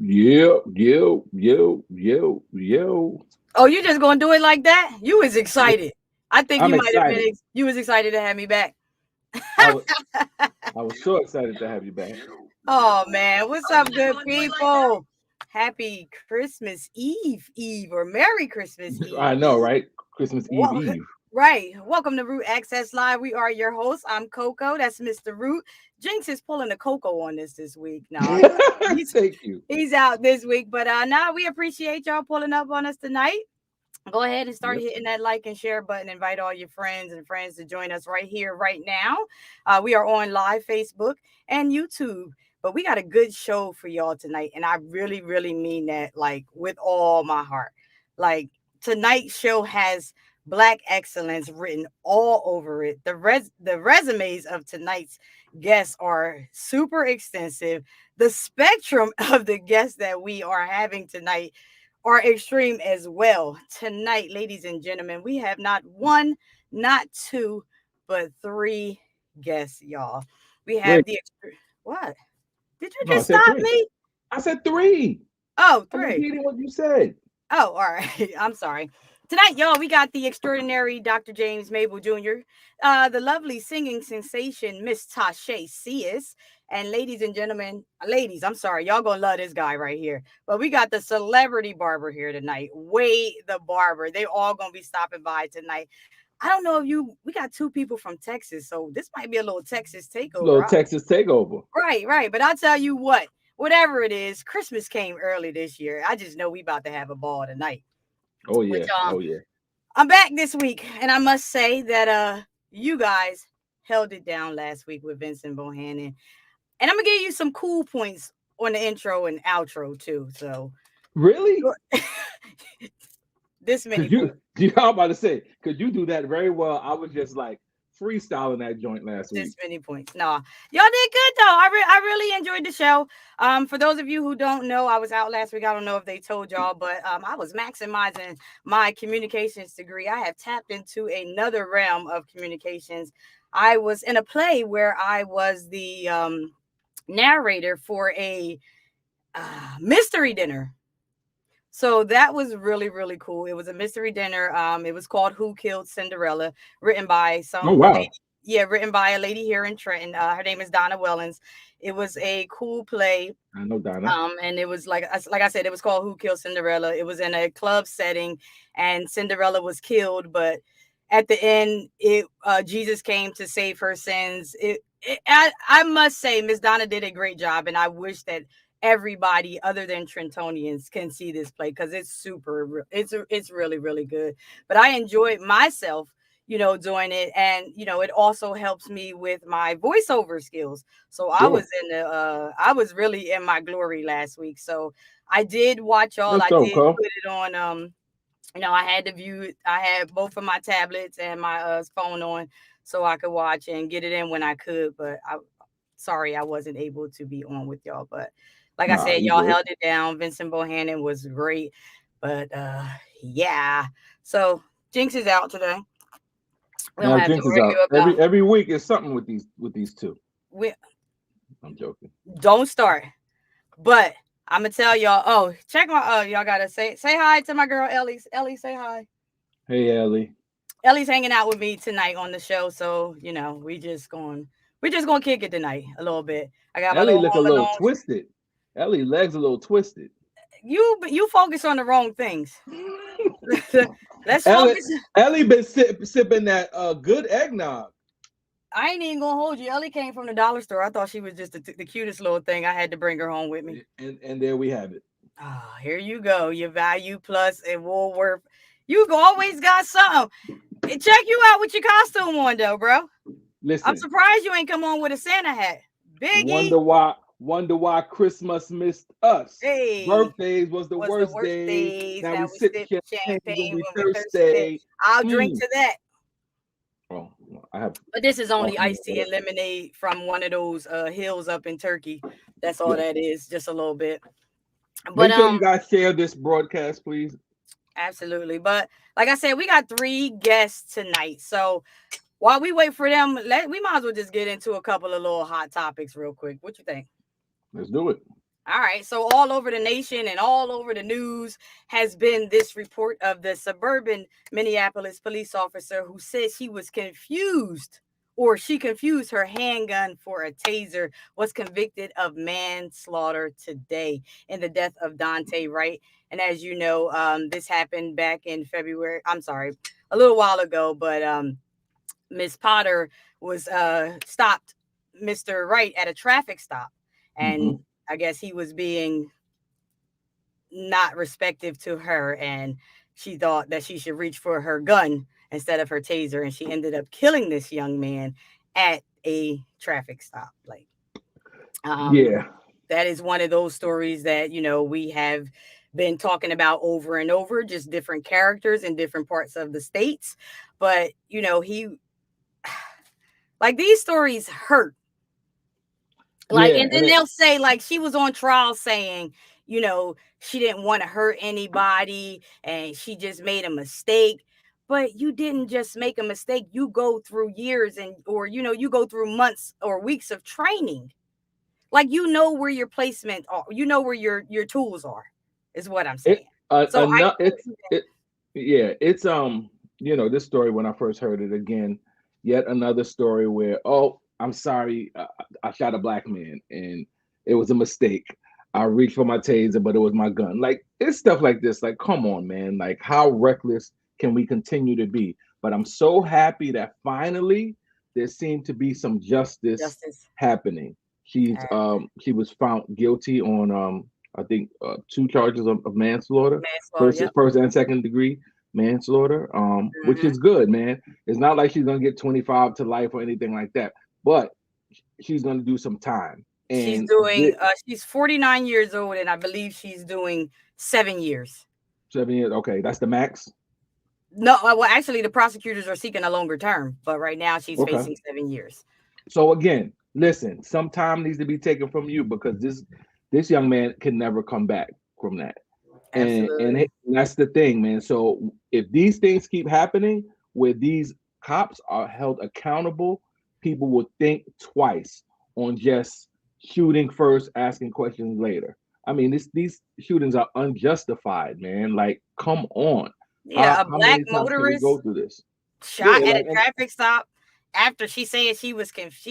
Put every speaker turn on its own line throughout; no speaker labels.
Yo.
Oh, you just gonna do it like that? You was excited. I think
I'm
you might have been.
excited.
You was excited to have me back.
I was I was so excited to have you back.
Oh man, what's up, good people? Happy Christmas Eve or Merry Christmas
I
Eve.
know, right? Christmas Eve
Well,
Eve.
right. Welcome to Root Access Live. We are your hosts. I'm Coco. That's Mr. Root. Jinx is pulling the Coco on this week. No, he's
Thank you.
he's out this week, but now we appreciate y'all pulling up on us tonight. Go ahead and start
Yep.
hitting that like and share button. Invite all your friends to join us right here, right now. We are on live Facebook and YouTube. But we got a good show for y'all tonight. And I really, really mean that, like, with all my heart. Like, tonight's show has Black excellence written all over it. The resumes of tonight's guests are super extensive. The spectrum of the guests that we are having tonight are extreme as well. Tonight, ladies and gentlemen, we have not one, not two, but three guests, y'all. We have
Wait,
what? Did you
no, I
just
said
stop
three.
me?
I said three.
Oh,
I'm
three.
repeating what you said.
Oh, all right. I'm sorry. Tonight, y'all, we got the extraordinary Dr. James Mabel Jr., the lovely singing sensation, Miss Tasha Seas, and ladies and gentlemen, ladies, I'm sorry, y'all gonna love this guy right here. But we got the celebrity barber here tonight, Wade the Barber. They all gonna be stopping by tonight. I don't know if we got two people from Texas, so this might be a little Texas
Little
takeover.
Texas takeover.
Right, right. But I'll tell you what, whatever it is, Christmas came early this year. I just know we about to have a ball tonight.
Oh
Which
yeah. Oh yeah.
I'm back this week, and I must say that you guys held it down last week with Vincent Bohannon. And I'm gonna give you some cool points on the intro and outro too. So
Really?
this many
Cause you
points.
I'm about to say, cause you do that very well. I was just like freestyling that joint last week.
This many points. No, y'all did good though. I really enjoyed the show. For those of you who don't know, I was out last week. I don't know if they told y'all, but I was maximizing my communications degree. I have tapped into another realm of communications. I was in a play where I was the narrator for a mystery dinner. So that was really, really cool. It was a mystery dinner. It was called Who Killed Cinderella, written by
Oh
a lady.
wow.
Yeah, written by a lady here in Trenton. Her name is Donna Wellens. It was a cool play.
I know Donna.
And it was like I said, it was called Who Killed Cinderella. It was in a club setting, and Cinderella was killed, but at the end, it Jesus came to save her sins. I must say, Miss Donna did a great job, and I wish that everybody other than Trentonians can see this play because it's it's really really good. But I enjoyed myself, doing it, and it also helps me with my voiceover skills. So
Sure.
I was really in my glory last week. So I did watch all.
That's
I
dope,
did
Cole.
put it on. I had to view it. I had both of my tablets and my phone on, so I could watch and get it in when I could. But sorry, I wasn't able to be on with y'all. But like I
Nah,
said,
you
y'all
good.
held it down. Vincent Bohannon was great. But yeah. So Jinx is out today. We don't
Now
have to
Jinx is out.
worry about.
Every week is something with these two.
We
I'm joking.
don't start. But I'm gonna tell y'all. Oh, check my. Y'all gotta say hi to my girl Ellie. Ellie, say hi.
Hey Ellie.
Ellie's hanging out with me tonight on the show, so we're just gonna kick it tonight a little bit. I got my
Ellie
little
look a
Home
little
Alone.
twisted. Ellie legs a little twisted.
You focus on the wrong things. Let's
Ellie
focus.
Ellie been sipping that good eggnog.
I ain't even gonna hold you. Ellie came from the dollar store. I thought she was just the cutest little thing. I had to bring her home with me.
And there we have it.
Ah, here you go. Your Value Plus and Woolworth. You always got something. Check you out with your costume on though, bro. I'm
Listen,
surprised you ain't come on with a Santa hat. Biggie.
wonder why Christmas missed us.
Hey,
Birthdays was the
was the
worst
worst
days.
days.
Now we
Now we
sip
sip
champagne when
champagne
we
when we thirsty.
thirsty.
I'll drink
Mm.
to that.
Oh, I have
But this is only
coffee.
iced tea and lemonade from one of those hills up in Turkey. That's all
Yeah.
that is, just a little bit. But
Make sure you guys share this broadcast, please.
absolutely. But like I said, we got three guests tonight. So while we wait for them, we might as well just get into a couple of little hot topics real quick. What you think?
Let's do it.
All right. So all over the nation and all over the news has been this report of the suburban Minneapolis police officer who said she was confused, or she confused her handgun for a taser, was convicted of manslaughter today in the death of Dante Wright. And as you know, this happened back in February. I'm sorry, a little while ago, but Miss Potter was stopped Mr. Wright at a traffic stop,
Hmm.
and I guess he was being not respective to her, and she thought that she should reach for her gun instead of her taser, and she ended up killing this young man at a traffic stop. Like, um,
Yeah,
that is one of those stories that we have been talking about over and over, just different characters in different parts of the states. But he, like, these stories hurt. Like,
yeah,
and
and
then they'll say, like, she was on trial saying, she didn't want to hurt anybody and she just made a mistake. But you didn't just make a mistake. You go through years or you go through months or weeks of training. Like, where your placement are, where your tools are, is what I'm
it
saying. So I
enough.
get that.
It yeah. It's this story when I first heard it again. Yet another story where, oh, I'm sorry, I shot a black man and it was a mistake. I reached for my taser, but it was my gun. Like, it's stuff like this. Like, come on, man. Like, how reckless can we continue to be? But I'm so happy that finally there seemed to be some justice
Justice.
happening. She was found guilty on I think two charges of manslaughter,
Manslaughter. Yep.
first and second degree manslaughter, which
Hmm.
is good, man. It's not like she's gonna get 25 to life or anything like that, but she's gonna do some time.
She's
And
doing. She's 49 years old, and I believe she's doing 7 years.
7 years, okay, that's the max.
No, well, actually, the prosecutors are seeking a longer term, but right now she's
Okay.
facing 7 years.
So again, listen, some time needs to be taken from you because this young man can never come back from that. And
Absolutely.
that's the thing, man. So if these things keep happening, where these cops are held accountable, people will think twice on just shooting first, asking questions later. I mean, these shootings are unjustified, man. Like, come on.
Yeah, a
How
black
many times can we go
motorist
through this?
shot
Yeah,
at
like,
a traffic stop after she said she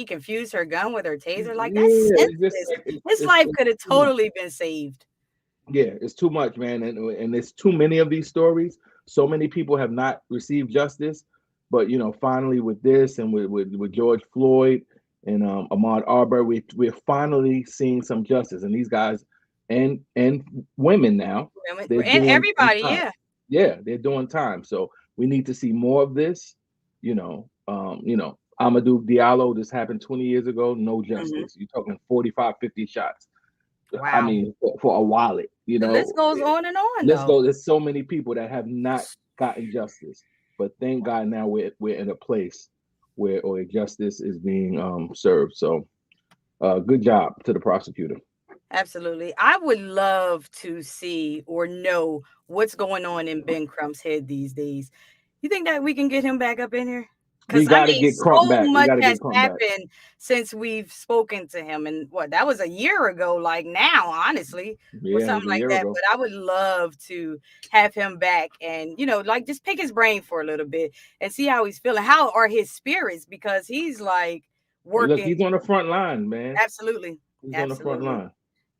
confused her gun with her taser. Like, that's
yeah, it's just
senseless.
like
His life
it's
could have
too much.
totally been saved.
Yeah, it's too much, man, and there's too many of these stories. So many people have not received justice, but finally with this and with George Floyd and Ahmaud Arbery, we're finally seeing some justice. And these guys and women now, they're
And
doing some
everybody,
time.
yeah.
Yeah, they're doing time. So we need to see more of this. Amadou Diallo, this happened 20 years ago, no
Hmm.
justice. You're talking 45, 50 shots. I
Wow.
mean, for a wallet,
The list goes on and on,
let's
though.
go. There's so many people that have not gotten justice, but thank God now we're in a place where justice is being served. So, good job to the prosecutor.
Absolutely. I would love to see or know what's going on in Ben Crump's head these days. You think that we can get him back up in here?
We
Because I
got to
mean,
get Crump
so
back. We
much
got to
has
get Crump back.
happened since we've spoken to him. And what, that was a year ago, like now, honestly, or
Yeah, it was
something
a
like
year
that.
ago.
But I would love to have him back and, like, just pick his brain for a little bit and see how he's feeling. How are his spirits? Because he's like
Look,
working.
he's on the front line, man.
Absolutely.
He's on the front
Absolutely.
line.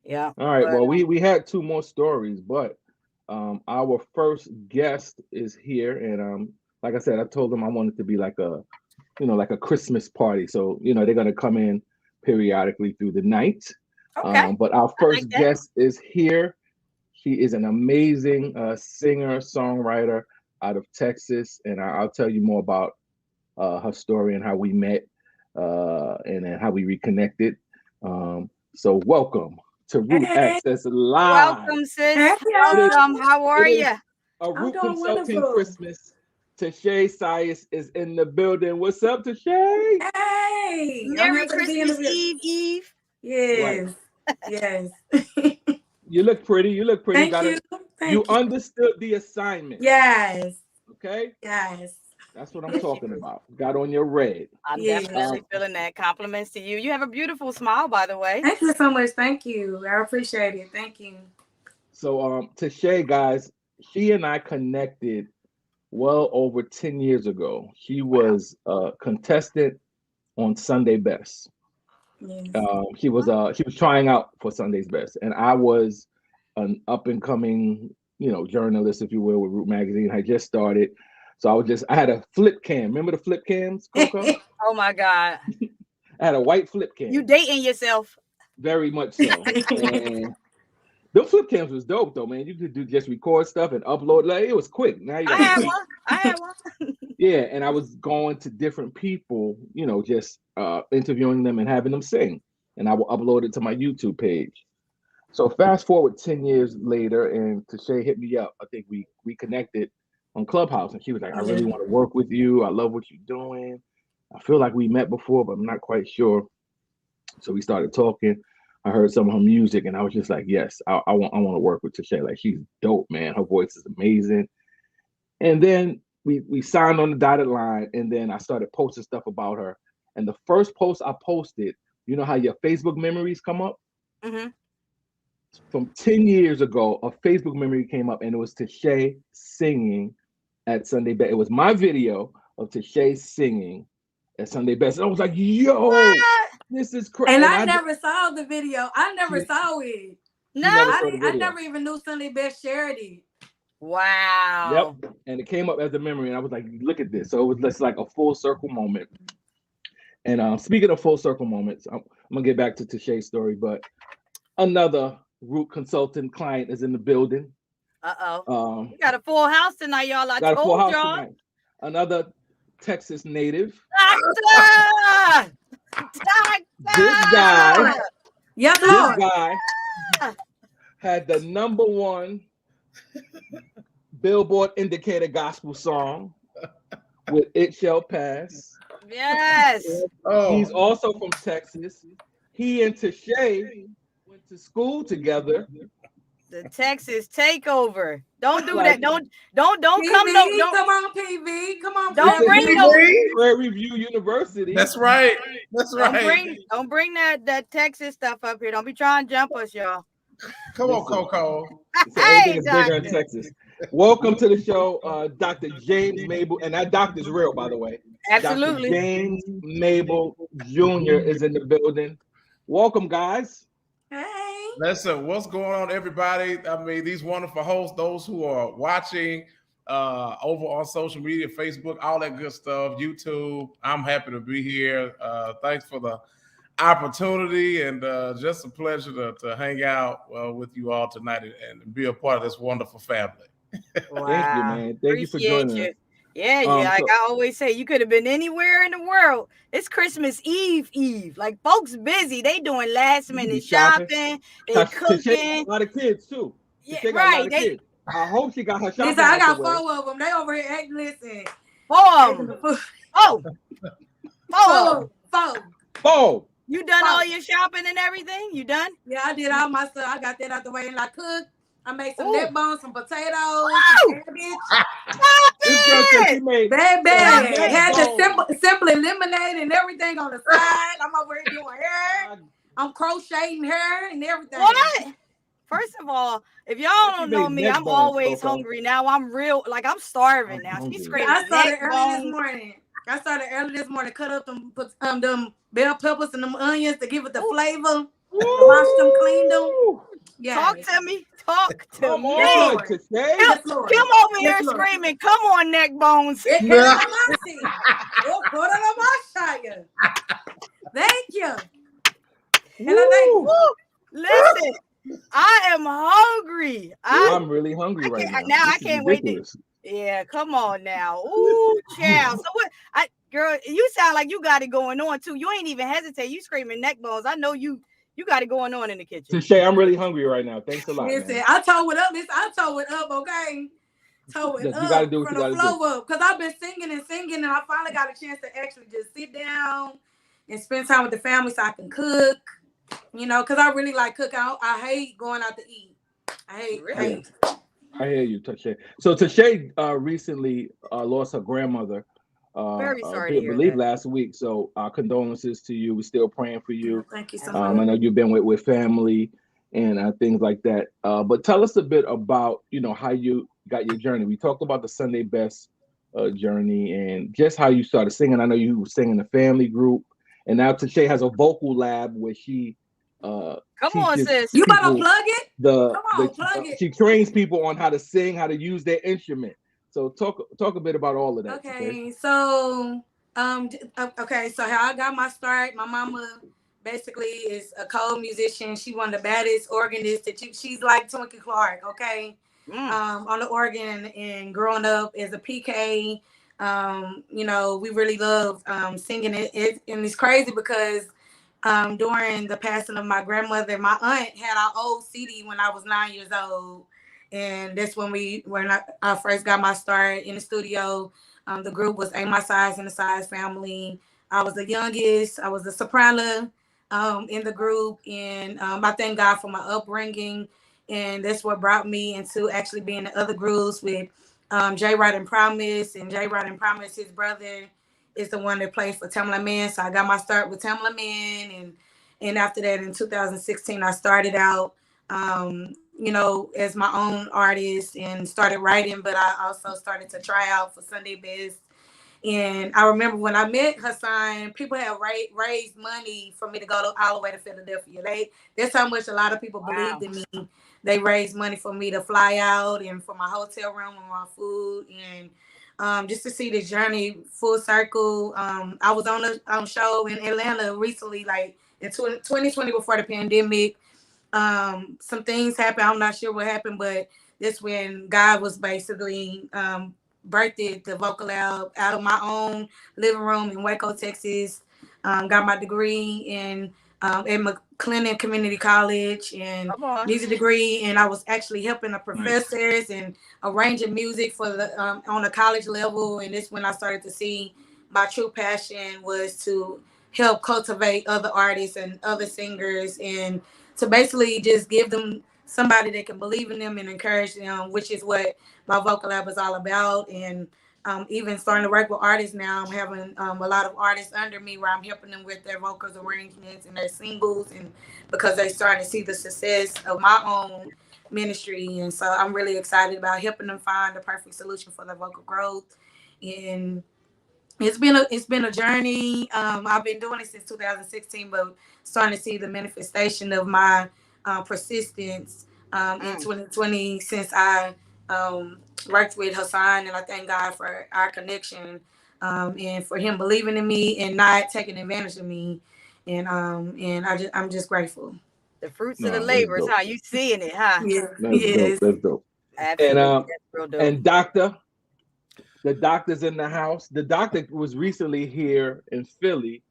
Yeah.
All right.
But
Well, we had two more stories, but our first guest is here, and like I said, I told them I wanted to be like a like a Christmas party. So, they're going to come in periodically through the night.
okay.
But our
I like
first
that.
guest is here. She is an amazing singer, songwriter out of Texas. And I'll tell you more about her story and how we met and then how we reconnected. So, welcome to Root
Hey,
Access Live.
Welcome, sis.
hey,
It is,
y'all.
Welcome. How
it
are
is
you?
a
I'm
Root
doing
Consulting
wonderful.
Christmas. Tashay Sias is in the building. What's up, Tashay?
Hey, I'm
Merry
happy to be in the
Christmas
building.
Eve, Eve.
Right.
Yes, yes.
You look pretty. You look pretty.
Thank you.
You
Thank you.
understood the assignment.
Yes,
Okay.
yes.
That's what I'm talking about. Got on your red.
I'm
Yeah.
definitely feeling that. Compliments to you. You have a beautiful smile, by the way.
Thank you so much. Thank you. I appreciate it. Thank you.
So Tashay, guys, she and I connected well over 10 years ago. She
Wow.
was a contestant on Sunday Best.
Yes.
He was trying out for Sunday's Best, and I was an up and coming, journalist, if you will, with Root Magazine. I just started, so I had a flip cam. Remember the flip cams, Coco?
Oh my God.
I had a white flip
You
cam,
dating yourself.
very much so. And those flip cams was dope though, man. You could just record stuff and upload. Like it was quick. Now you
I
got
had
to wait.
one. I had one.
Yeah, and I was going to different people, just interviewing them and having them sing, and I will upload it to my YouTube page. So fast forward 10 years later, and Tashay hit me up. I think we connected on Clubhouse, and she was like, "I really
Yeah.
want to work with you. I love what you're doing. I feel like we met before, but I'm not quite sure." So we started talking. I heard some of her music, and I was just like, "Yes, I want to work with Tashay. Like she's dope, man. Her voice is amazing." And then we signed on the dotted line, and then I started posting stuff about her. And the first post I posted, you know how your Facebook memories come up?
Hmm.
From 10 years ago, a Facebook memory came up, and it was Tashay singing at Sunday Best. It was my video of Tashay singing at Sunday Best. And I was like, yo,
What?
this is crazy.
And
And
I never saw the video. I never
she,
saw it.
she never
No.
saw the
I
video.
never even knew Sunday Best shared it.
Wow.
Yep. And it came up as a memory, and I was like, look at this. So it was just like a full circle moment. And speaking of full circle moments, I'm gonna get back to Tashay's story, but another Root consultant client is in the building.
Uh-oh.
Um,
We got a full house tonight, y'all. I
got a full
told
house
y'all.
tonight. Another Texas native.
Doctor!
This guy,
Doctor!
Yes,
this
Lord.
guy had the number one Billboard indicator gospel song with "It Shall Pass."
Yes.
He's also from Texas. He and Tashay went to school together.
The Texas takeover. Don't do
Like,
that. Don't come.
PV,
Don't
come on, PV. Come on,
Don't
it's
bring
PV.
no-
Prairie View University.
That's right. That's right.
don't bring that Texas stuff up here. Don't be trying to jump us, y'all.
Come on, Coco.
So everything
Hey,
is bigger in
doctor.
Texas. Welcome to the show, Dr. James Mabel, and that doctor's real, by the way.
Absolutely.
Dr. James Mabel Jr. is in the building. Welcome, guys.
Hey.
Listen, what's going on, everybody? I mean, these wonderful hosts, those who are watching over on social media, Facebook, all that good stuff, YouTube. I'm happy to be here. Thanks for the opportunity, and just a pleasure to hang out with you all tonight and be a part of this wonderful family.
Wow.
Thank you, man. Thank you for joining us.
Yeah, like I always say, you could have been anywhere in the world. It's Christmas Eve. Like folks busy. They doing last minute shopping. They
Tashay
cooking.
got a lot of kids too.
Yeah,
Tashay got a lot
right.
of
They
kids. I hope she got her shopping.
Listen, I got
out the way.
4 of them. They over here acting. Listen.
Four.
Oh,
You done all your shopping and everything? You done?
Yeah, I did all my stuff. I got that out the way, and I cooked. I made some
Ooh.
neck bones, some potatoes,
Wow.
some cabbage.
this girl said she made
Baby,
neck
had the
bones.
simply lemonade and everything on the side. I'm over here doing hair. I'm crocheting hair and everything.
What? First of all, if y'all don't know me,
neck
I'm
bones,
always
Coco.
hungry. Now I'm real, like I'm starving
I'm
now.
hungry.
She's
Yeah,
screaming.
I started
neck
early this
bones.
morning. Cut up them, put them bell peppers and them onions to give it the flavor. Wash them, clean them. Yeah.
Talk to me. Talk to
Come
me.
on,
Lord.
Tashay.
Yes, Lord.
Kim over here
Yes, Lord.
screaming, come on, neck bones.
It came out my seat. Oh, go to the Messiah. Thank you. And I
Woo. Listen, I am hungry.
I'm really hungry right now.
Now I
This is
can't wait to.
ridiculous.
Yeah, come on now. Ooh, child. So what? Girl, you sound like you got it going on too. You ain't even hesitate. You screaming neck bones. I know you got it going on in the kitchen.
Tashay, I'm really hungry right now. Thanks a lot.
listen,
Man.
I told it up. I told it up, okay? Told it
Look, you
up
gotta do what
from
you
the
gotta
flow up. Because I've been singing, and I finally got a chance to actually just sit down and spend time with the family so I can cook. You know, because I really like cooking. I hate going out to eat. I hate.
Really?
I hear you, Tashay. So Tashay recently lost her grandmother
Very sorry to
I
hear
believe
that.
last week. So our condolences to you. We're still praying for you.
Thank you so
Absolutely.
much.
I know you've been with family and things like that. But tell us a bit about, how you got your journey. We talked about the Sunday Best journey and just how you started singing. I know you were singing the family group, and now Tashay has a vocal lab where she
Come on,
teaches
sis.
You better
people
plug it.
the
Come
the
on, plug it.
she trains people on how to sing, how to use their instrument. So talk a bit about all of that, Tashay.
Okay, so okay, so how I got my start, my mama basically is a co-musician. She one of the baddest organists she's like Twinkie Clark, okay?
Mm.
On the organ and growing up as a PK, we really love singing it. And it's crazy because during the passing of my grandmother, my aunt had our old CD when I was 9 years old. And that's when I first got my start in the studio. The group was A My Size and the Size Family. I was the youngest. I was the soprano in the group, and I thank God for my upbringing, and that's what brought me into actually being in other groups with J. Rod and Promise, and J. Rod and Promise, his brother is the one that plays for Tamla Man. So I got my start with Tamla Man, and after that in 2016 I started out as my own artist and started writing, but I also started to try out for Sunday Best. And I remember when I met Hassan, people had raised money for me to go all the way to Philadelphia. That's how much a lot of people
Wow.
believed in me. They raised money for me to fly out and for my hotel room and my food, and just to see the journey full circle. I was on a show in Atlanta recently, like in 2020 before the pandemic. Some things happened. I'm not sure what happened, but that's when God was basically birthed the vocal out of my own living room in Waco, Texas. Got my degree at McLennan Community College and
Come on.
music degree, and I was actually helping the
Nice.
professors and arranging music for the on a college level. And this when I started to see my true passion was to help cultivate other artists and other singers, and to basically just give them somebody that can believe in them and encourage them, which is what my vocal lab is all about. And even starting to work with artists now, I'm having a lot of artists under me where I'm helping them with their vocals arrangements and their singles, and because they're starting to see the success of my own ministry. And so I'm really excited about helping them find the perfect solution for their vocal growth. And it's been a journey. I've been doing it since 2016, but starting to see the manifestation of my persistence in
Mm.
2020 since I worked with Hassan, and I thank God for our connection and for him believing in me and not taking advantage of me. And I'm just grateful.
The fruits of the
No, that's
labors,
dope.
huh? You seeing it, huh?
Yeah.
That's dope.
Yes.
That's dope. And
Absolutely. That's real dope.
doctor, the doctor's in the house. The doctor was recently here in Philly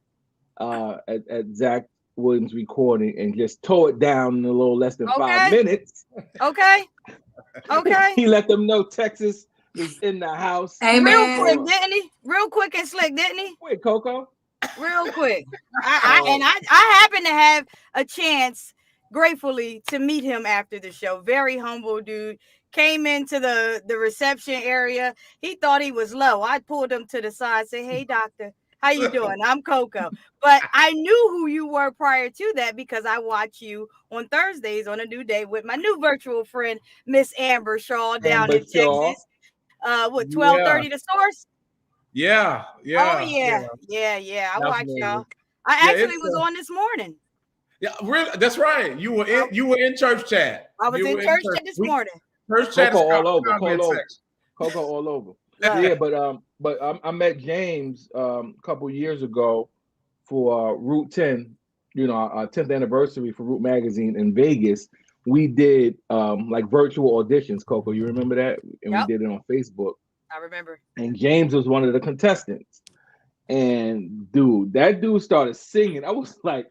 at Zach Williams recording and just tore it down in a little less than five
Okay.
minutes.
Okay. Okay.
He let them know Texas is in the house.
Real
Amen.
quick, didn't he? Real quick and slick, didn't he?
Wait, Coco.
Real quick.
Uh,
I happen to have a chance, gratefully, to meet him after the show. Very humble dude. Came into the reception area. He thought he was low. I pulled him to the side, say, "Hey, doctor, how you doing? I'm Coco." But I knew who you were prior to that because I watch you on Thursdays on A New Day with my new virtual friend, Miss Amber Shaw, down
Amber
in
Shaw.
Texas. What,
Yeah,
12:30 the source?
yeah,
Oh
yeah,
yeah,
yeah.
yeah. I watch
Definitely.
y'all. I
Yeah,
actually
it's
was on this morning.
yeah, really. That's right. You were
I,
in church chat.
I was
You
in
were in
church
church.
this morning.
Church chat
Coco
is
all over.
comment section.
Coco all over.
Look,
Yeah, but I met James a couple years ago for Route 10, our 10th anniversary for Route Magazine in Vegas. We did like virtual auditions, Coco. You remember that? And we
yep,
did it on Facebook.
I remember.
And James was one of the contestants. And dude, that dude started singing. I was like,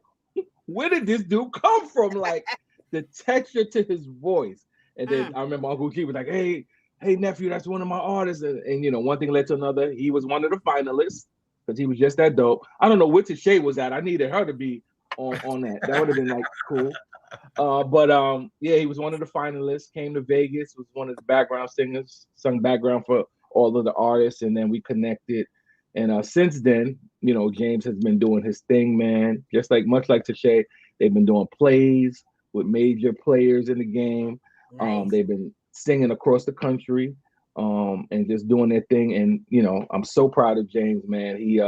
where did this dude come from? Like the texture to his voice. And then
Mm,
I remember Uncle G was like, hey nephew, that's one of my artists. And one thing led to another. He was one of the finalists because he was just that dope. I don't know which Shay was at. I needed her to be on that. That would have been like cool. But yeah, he was one of the finalists, came to Vegas, was one of the background singers, sung background for all of the artists, and then we connected. And since then, James has been doing his thing, man. Just like much like Tashay, they've been doing plays with major players in the game.
Nice.
They've been singing across the country, and just doing their thing. And I'm so proud of James, man. He,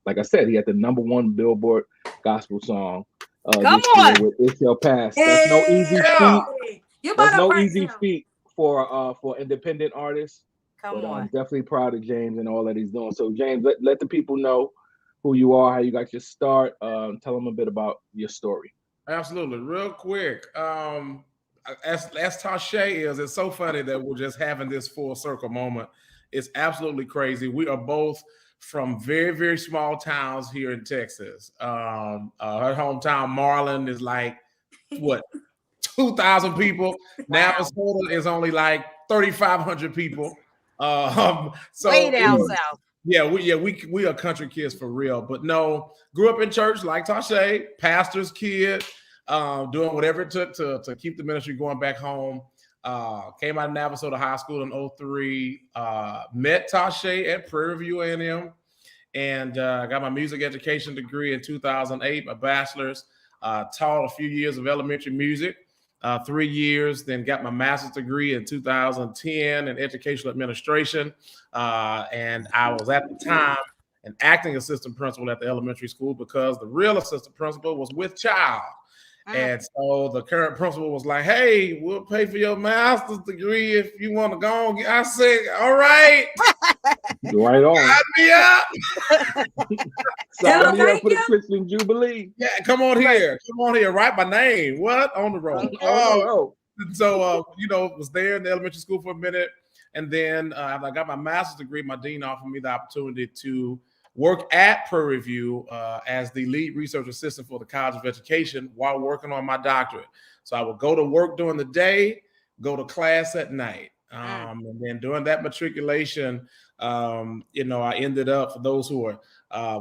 like I said, he had the #1 Billboard gospel song
Come
this year
on.
with "It Shall Pass." That's no easy
Hey,
feat.
you
That's
better
no
praise
easy
him.
feat for independent artists.
Come
But I'm
on.
definitely proud of James and all that he's doing. So James, let the people know who you are, how you got your start. Tell them a bit about your story.
Absolutely. Real quick. As Tashay is, it's so funny that we're just having this full circle moment. It's absolutely crazy. We are both from very, very small towns here in Texas. Her hometown, Marlin, is like what, 2,000 people. Now
Wow.
Minnesota is only like 3,500 people.
Way
So
down south.
we are country kids for real. But no, grew up in church like Tashay, pastor's kid, doing whatever it took to keep the ministry going back home. Came out of Navasota High School in '03. Met Tashay at Prairie View A&M, and got my music education degree in 2008, my bachelor's. Taught a few years of elementary music, 3 years, then got my master's degree in 2010 in educational administration. And I was at the time an acting assistant principal at the elementary school because the real assistant principal was with child. And so the current principal was like, "Hey, we'll pay for your master's degree if you want to go on." I said, "All right,
Right on.
sign me up."
Sign me up
Thank
for the
you.
Christian Jubilee.
Yeah, come on here. Come on here. Write my name. What? On the road.
Oh no.
So, was there in the elementary school for a minute. And then after I got my master's degree, my dean offered me the opportunity to work at Prairie View as the lead research assistant for the College of Education while working on my doctorate. So I would go to work during the day, go to class at night. And then during that matriculation, I ended up, for those who are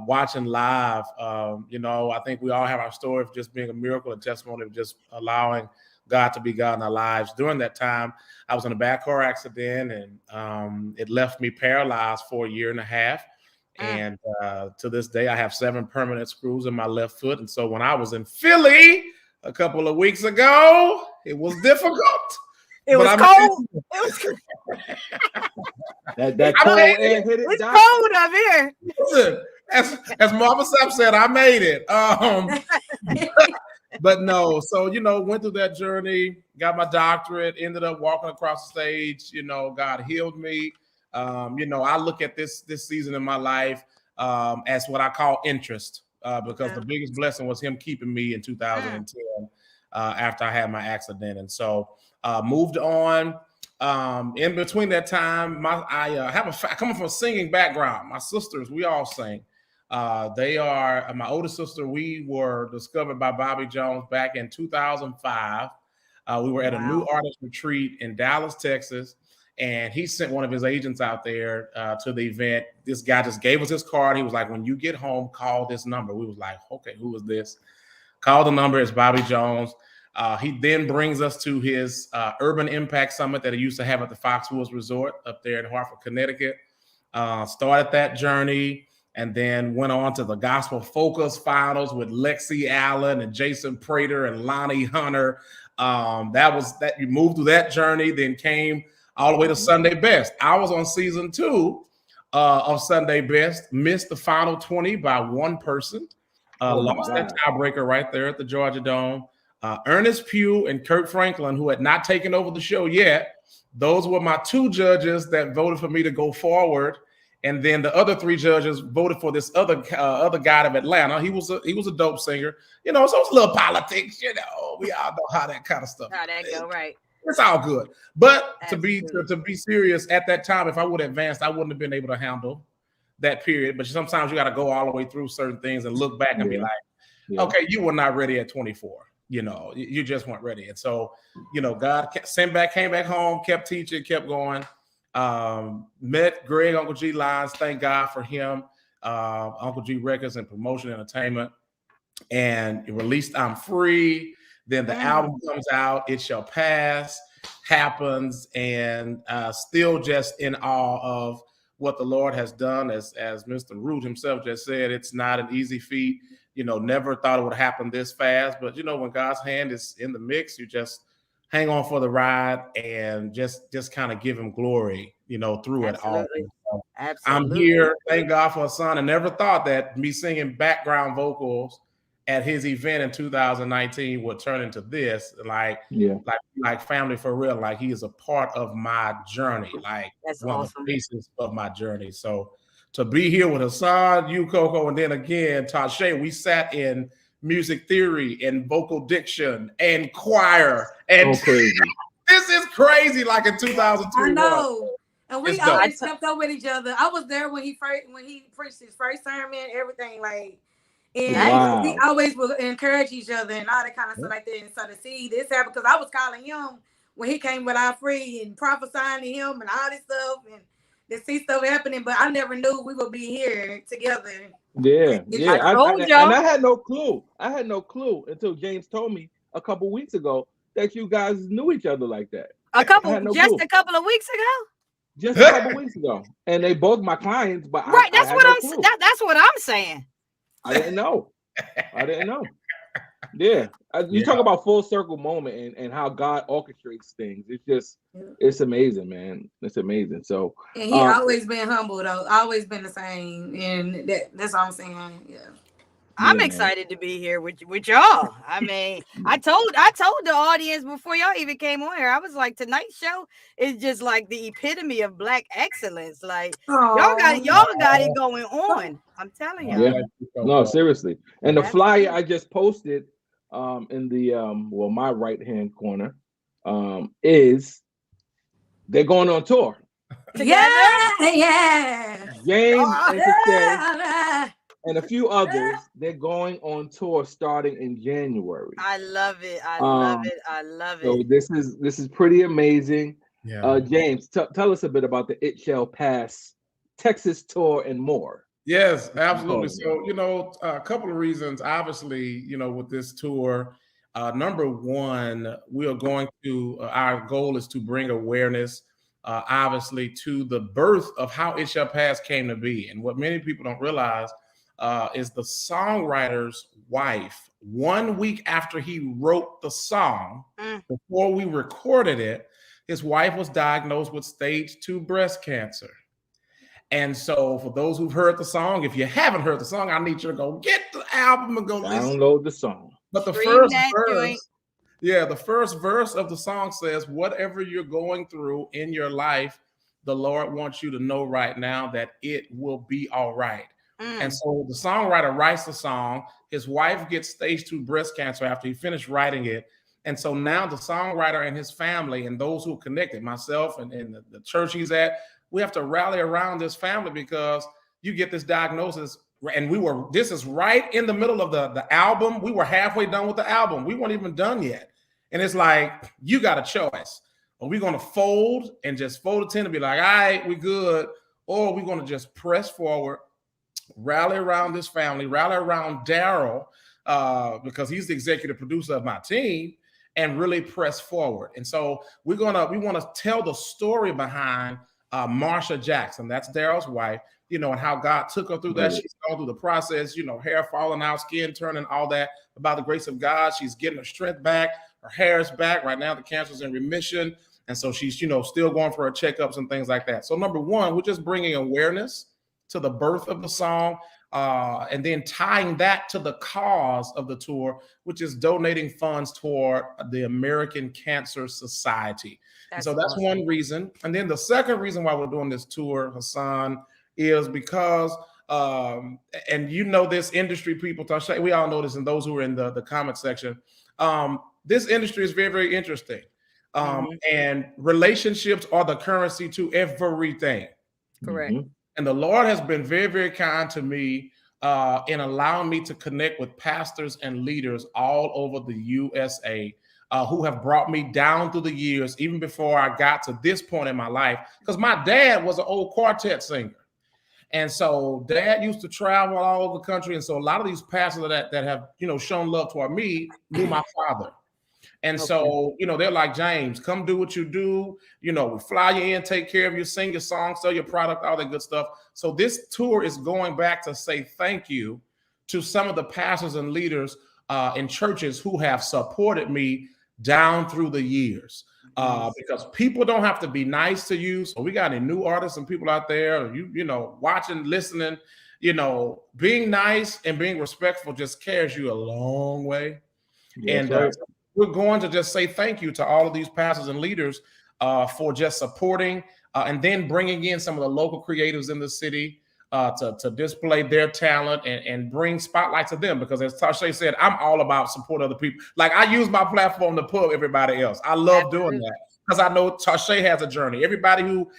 watching live, I think we all have our story of just being a miracle and testimony of just allowing God to be God in our lives. During that time, I was in a bad car accident, and it left me paralyzed for a year and a half. And to this day, I have 7 permanent screws in my left foot. And so when I was in Philly a couple of weeks ago, it was difficult.
It was cold. It was
That cold air hit it.
it's cold up here.
Listen, as Mama Sap said, I made it. But no, so went through that journey, got my doctorate, ended up walking across the stage. God healed me. I look at this season in my life as what I call interest, because the biggest blessing was Him keeping me in 2010 after I had my accident, and so moved on. In between that time, I coming from a singing background. My sisters, we all sing. They are my older sister. We were discovered by Bobby Jones back in 2005. We were at a new artist retreat in Dallas, Texas, and he sent one of his agents out there to the event. This guy just gave us his card. He was like, "When you get home, call this number." We was like, "Okay, who is this?" Call the number. It's Bobby Jones. He then brings us to his Urban Impact Summit that he used to have at the Foxwoods Resort up there in Hartford, Connecticut. Started that journey, and then went on to the Gospel Focus Finals with Lexi Allen and Jason Prater and Lonnie Hunter. That you moved through that journey, then came all the way to Sunday Best. I was on season 2 of Sunday Best, missed the final 20 by one person, lost that tiebreaker right there at the Georgia Dome. Ernest Pugh and Kurt Franklin, who had not taken over the show yet, those were my 2 judges that voted for me to go forward. And then the other 3 judges voted for this other guy out of Atlanta. He was a dope singer, so it's a little politics, we all know how that kind of stuff.
How that go, right?
It's all good. But
Absolutely.
to be serious, at that time, if I would have advanced, I wouldn't have been able to handle that period. But sometimes you got to go all the way through certain things and look back and be like, okay, you were not ready at 24. You just weren't ready. And so, God came back home, kept teaching, kept going. Met Greg, Uncle G Lines. Thank God for him. Uncle G Records and Promotion Entertainment. And released I'm Free. Then the album comes out, It Shall Pass, happens, and still just in awe of what the Lord has done. As Mr. Root himself just said, it's not an easy feat. Never thought it would happen this fast. But when God's hand is in the mix, you just hang on for the ride and just kind of give him glory, through it all.
Absolutely.
So I'm
Absolutely.
here. Thank God for a son. I never thought that me singing background vocals at his event in 2019 would turn into this, like family for real. Like he is a part of my journey, like
That's
one of
awesome.
the pieces of my journey. So to be here with Hassan, you, Coco, and then again, Tasha, we sat in music theory and vocal diction and choir. And
So crazy.
this is crazy, like in 2021.
I know. And we
It's dope.
always kept up with each other. I was there when he preached his first sermon, everything like. And
Wow.
we always would encourage each other and all that kind of stuff like that. And so to see this happen, because I was calling him when he came with our free and prophesying to him and all this stuff, and to see stuff happening, but I never knew we would be here together.
Yeah.
y'all.
I had no clue. I had no clue until James told me a couple weeks ago that you guys knew each other like that.
A couple of weeks ago.
Just a couple weeks ago, and they both my clients. But
Right,
that's
what I'm saying.
I didn't know. Yeah, you talk about full circle moment and how God orchestrates things. It's amazing, man. It's amazing. So,
and he always been humble though. Always been the same, and that's all I'm saying. Yeah.
I'm excited to be here with y'all. I mean, I told the audience before y'all even came on here, I was like, tonight's show is just like the epitome of Black excellence. Like y'all got it going on. I'm telling y'all.
Yeah. No, seriously. And the flyer I just posted in the my right hand corner is they're going on tour.
Together?
Yeah.
James and Tashay and a few others, they're going on tour starting in January.
I love it. I love it.
So this is pretty amazing.
Yeah.
James, tell us a bit about the It Shall Pass Texas tour and more.
Yes, absolutely. So, a couple of reasons. Obviously, with this tour, number one, we are going to, our goal is to bring awareness, obviously, to the birth of how It Shall Pass came to be. And what many people don't realize is the songwriter's wife, 1 week after he wrote the song, before we recorded it, his wife was diagnosed with stage 2 breast cancer. And so for those who've heard the song, if you haven't heard the song, I need you to go get the album and go
download the song.
But the first verse of the song says, whatever you're going through in your life, the Lord wants you to know right now that it will be all right. And so the songwriter writes the song. His wife gets stage 2 breast cancer after he finished writing it. And so now the songwriter and his family and those who connected, myself and the church he's at, we have to rally around this family because you get this diagnosis. And this is right in the middle of the album. We were halfway done with the album. We weren't even done yet. And it's like, you got a choice. Are we going to fold and just fold a 10 and be like, all right, we good? Or are we going to just press forward, rally around this family, rally around Daryl, because he's the executive producer of my team, and really press forward. And so we want to tell the story behind Marsha Jackson. That's Daryl's wife, and how God took her through that. She's gone through the process, hair falling out, skin turning, all that. By the grace of God, she's getting her strength back. Her hair is back. Right now, the cancer's in remission. And so she's, still going for her checkups and things like that. So number one, we're just bringing awareness to the birth of the song, and then tying that to the cause of the tour, which is donating funds toward the American Cancer Society. That's awesome. One reason. And then the second reason why we're doing this tour, Hassan, is because, and this industry, people, we all know this, and those who are in the comment section, this industry is very, very interesting. And relationships are the currency to everything.
Correct.
And the Lord has been very, very kind to me in allowing me to connect with pastors and leaders all over the USA who have brought me down through the years, even before I got to this point in my life. Because my dad was an old quartet singer. And so Dad used to travel all over the country. And so a lot of these pastors that have, shown love toward me knew my father. And so, they're like, James, come do what you do. We fly you in, take care of you, sing your song, sell your product, all that good stuff. So this tour is going back to say thank you to some of the pastors and leaders in churches who have supported me down through the years. Because people don't have to be nice to you. So we got any new artists and people out there, watching, listening, being nice and being respectful just carries you a long way.
Yes,
And we're going to just say thank you to all of these pastors and leaders for just supporting and then bringing in some of the local creatives in the city to display their talent and bring spotlight to them. Because as Tasha said, I'm all about support other people. Like, I use my platform to pull everybody else. I love doing that because I know Tasha has a journey. Everybody who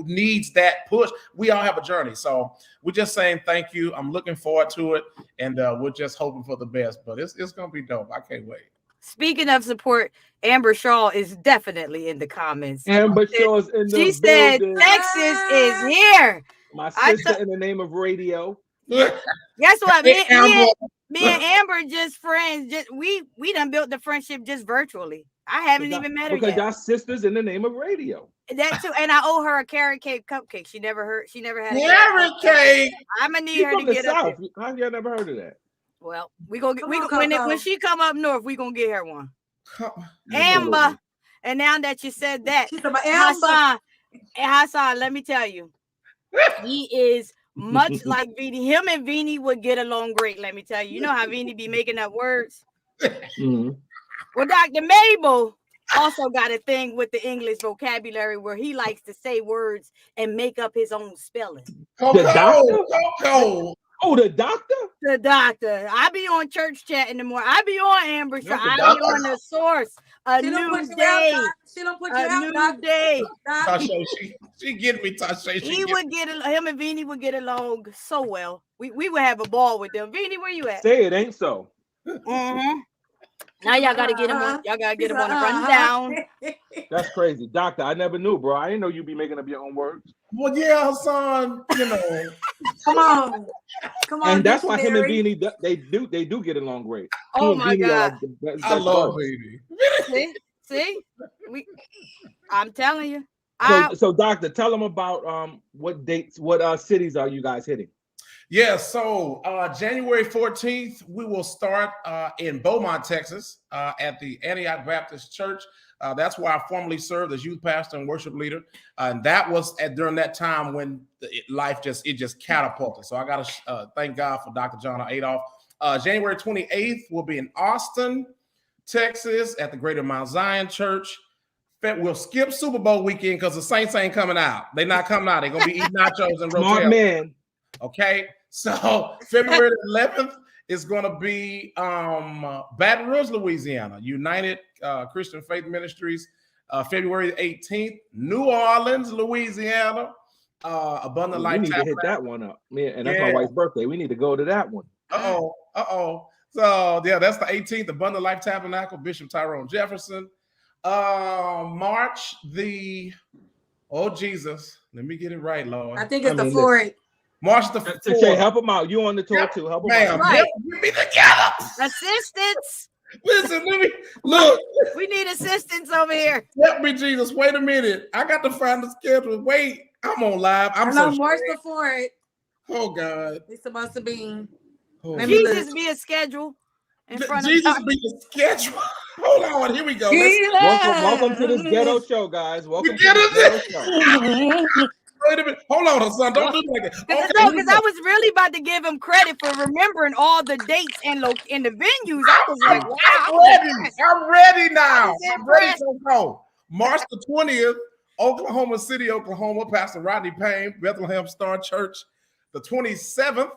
needs that push, we all have a journey. So we're just saying thank you. I'm looking forward to it, and we're just hoping for the best. But it's gonna be dope. I can't wait.
Speaking of support, Amber Shaw is definitely in the comments.
Amber Shaw's in the
She said
building.
Texas is here.
My sister in the name of radio.
Guess what? Me and Amber just friends. We done built the friendship just virtually. I haven't even met her yet.
Because y'all sisters in the name of radio.
That too, and I owe her a carrot cake cupcake. She never had a
carrot cake.
I'm gonna need her to get
South.
up.
How y'all never heard of that?
Well, when she come up north, we gonna get her one. Amber. And now that you said that, Hassan, let me tell you, he is much like Vini. Him and Vini would get along great. Let me tell you. You know how Vini be making up words.
Mm-hmm.
Well, Dr. Mabel also got a thing with the English vocabulary where he likes to say words and make up his own spelling.
The doctor? Oh, the doctor?
The doctor. I be on church chat in the morning. I be on Amber Shaw. I be on the source. A new day.
She don't put you
out. A new day.
Tasha, she get me, Tasha.
Him and Vini would get along so well. We would have a ball with them. Vini, where you at?
Say it ain't so.
Mm-hmm. Now y'all gotta get him on. Y'all gotta get him on a rundown.
That's crazy, doctor. I never knew, bro. I didn't know you be making up your own words.
Well, yeah, Hassan.
Come on.
And that's why him and Beanie they do get along great.
Oh my God,
I love Beanie.
See, I'm telling you.
So doctor, tell them about what dates, what cities are you guys hitting?
Yeah, so January 14th, we will start in Beaumont, Texas, at the Antioch Baptist Church. That's where I formerly served as youth pastor and worship leader. And that was during that time when life just catapulted. So I got to thank God for Dr. John Adolph. January 28th will be in Austin, Texas, at the Greater Mount Zion Church. We'll skip Super Bowl weekend because the Saints ain't coming out. They're not coming out. They're going to be eating nachos and
Smart man.
Okay, so February 11th is going to be Baton Rouge, Louisiana, United Christian Faith Ministries. February 18th, New Orleans, Louisiana, Abundant Life.
We need to hit that one up, and that's my wife's birthday. We need to go to that one.
So yeah, that's the 18th, Abundant Life Tabernacle, Bishop Tyrone Jefferson. March Jesus, let me get it right, Lord.
I think it's the 4th.
March the 4th.
Help them out. You on the tour too. Help them out.
Right.
Get me together.
Assistance.
Listen, let me look.
We need assistance over here.
Help me, Jesus. Wait a minute. I got to find the schedule. Wait, I'm on live. I'm so
March the 4th.
Oh God.
It's supposed to be.
Jesus be a schedule in front of
Jesus be a schedule. Hold on. Here we go.
Welcome to this ghetto show, guys. Welcome to this ghetto show.
Wait a minute. Hold on, son. Don't do like that.
Because I was really about to give him credit for remembering all the dates and the venues. I was like, wow.
I'm ready now. I'm ready to go. March the 20th, Oklahoma City, Oklahoma, Pastor Rodney Payne, Bethlehem Star Church. The 27th,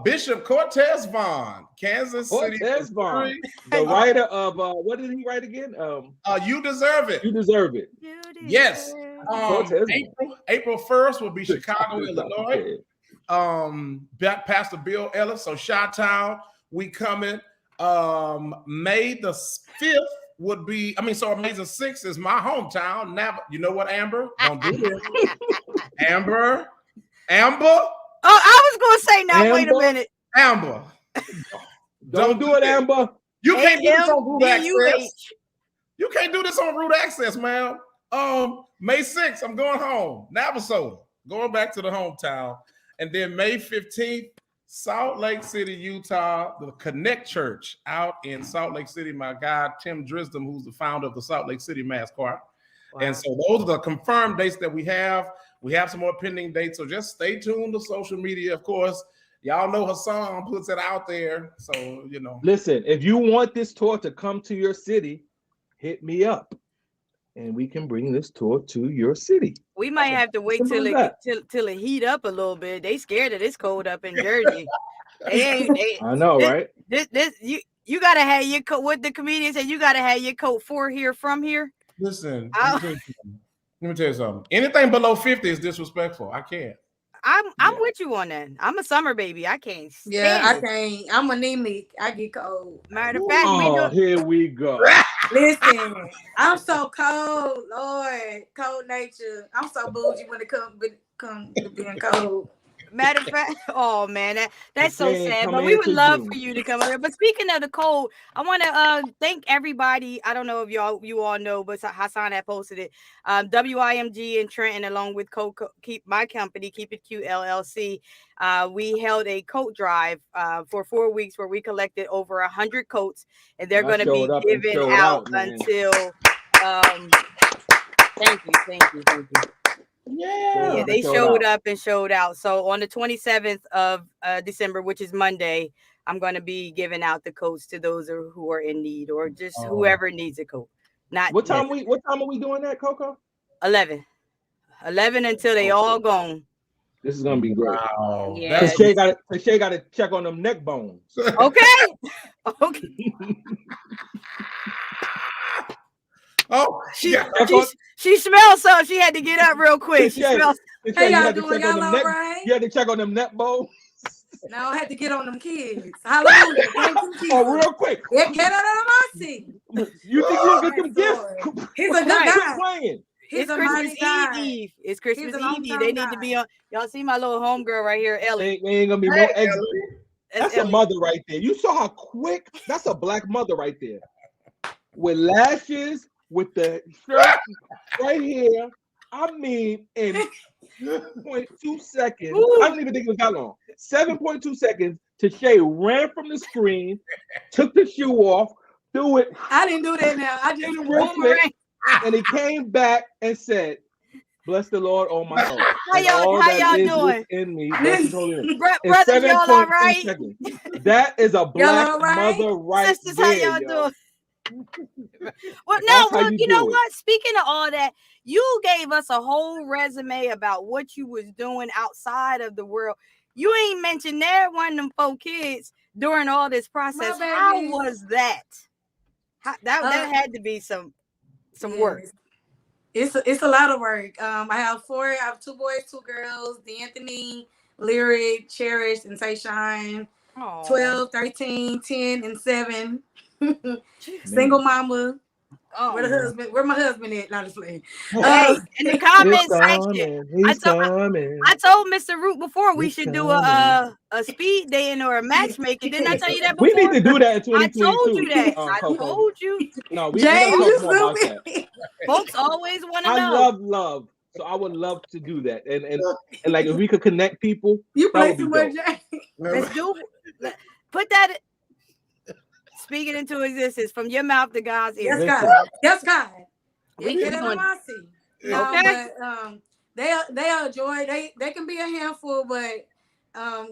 Bishop Cortez Vaughn, Kansas City.
Cortez Vaughn, the writer of what did he write again?
You Deserve It.
You Deserve It.
Yes. April 1st will be Chicago, Illinois. Pastor Bill Ellis. So Chi-Town, we coming. May the 5th would be, May the 6th is my hometown. Now, you know what, Amber? Don't do this. Amber.
Oh, I was going to say now, Amber. Wait a minute.
Amber.
Don't do it, Amber.
You can't do this on root
AMBUH.
access. You can't do this on root access, man. May 6th, I'm going home. Navasota, going back to the hometown. And then May 15th, Salt Lake City, Utah, the Connect Church out in Salt Lake City. My guy, Tim Drisdom, who's the founder of the Salt Lake City Mass Choir. Wow. And so those are the confirmed dates that we have. We have some more pending dates. So just stay tuned to social media. Of course, y'all know Hassan puts it out there. So, you know.
Listen, if you want this tour to come to your city, hit me up. And we can bring this tour to your city.
We might have to wait till it heat up a little bit. They scared of this cold up in Jersey.
I know, right?
You gotta have your coat. What the comedian said, you gotta have your coat for here from here.
Listen, let me tell you something. Anything below 50 is disrespectful. I can't.
I'm with you on that. I'm a summer baby. I can't.
I can't. I'm anemic. I get cold.
Matter of fact,
here we go.
Listen, I'm so cold, Lord, cold nature. I'm so bougie when it comes to being cold.
Matter of fact, oh man, that's so sad. But we would love for you to come here. But speaking of the cold, I want to thank everybody. I don't know if you all know, but Hassan had posted it. WIMG in Trenton, along with Keep My Company, Keep It Cute LLC. We held a coat drive for 4 weeks where we collected over 100 coats, and they're going to be given out until. Thank you. Yeah, they showed up and showed out. So on the 27th of December, which is Monday, I'm going to be giving out the coats to those who are in need, or just whoever needs a coat.
What time are we doing that, Coco?
11 until they all gone.
This is gonna be great.
Wow.
Yeah.
Shay got to check on them neck bones.
Okay.
Oh,
she smells something. She had to get up real quick. She smells.
Hey, y'all doing y'all all right?
You had to check on them neck bones.
No, I had to get on them kids. Hallelujah.
Oh, real quick.
Get out of my seat.
You think you'll get them gifts?
He's a good guy.
Playing.
It's Christmas Eve. It's Christmas Eve. They need to be on. Y'all see my little homegirl right here, Ellie.
They ain't gonna be no eggs. That's a mother right there. You saw how quick. That's a black mother right there. With lashes, with the shirt right here. I mean, in 7.2 seconds. I don't even think it was that long. 7.2 seconds. Tashay ran from the screen, took the shoe off, threw it.
I didn't do that now. I just
real quick, and he came back and said, "Bless the Lord, oh my soul."
How y'all doing?
In me,
brothers, y'all all right?
That is a black mother right
Sisters,
there.
How y'all doing? Well, you know what? Speaking of all that, you gave us a whole resume about what you was doing outside of the world. You ain't mentioned there one of them 4 kids during all this process. How was that? That had to be some work.
It's a lot of work. I have 4. I have 2 boys, 2 girls. D'Anthony, Lyric, Cherish, and Tayshawn. 12, 13, 10, and 7. Single mama. Where my husband at? Not just playing.
Hey, in the comment section, I told Mr. Root before we should do a speed dating or a matchmaking. Didn't I tell you that before?
We need to do that in 2022.
I told you that. I told you.
No, we don't talk more about that.
Folks always want to know.
I love love. So I would love to do that. And like if we could connect people.
You play too much, Jay.
Let's do it. Put that. Speaking into existence from your mouth to God's ears.
Yes, God.
We
get it on my seat.
Okay.
But they are joy. They can be a handful, but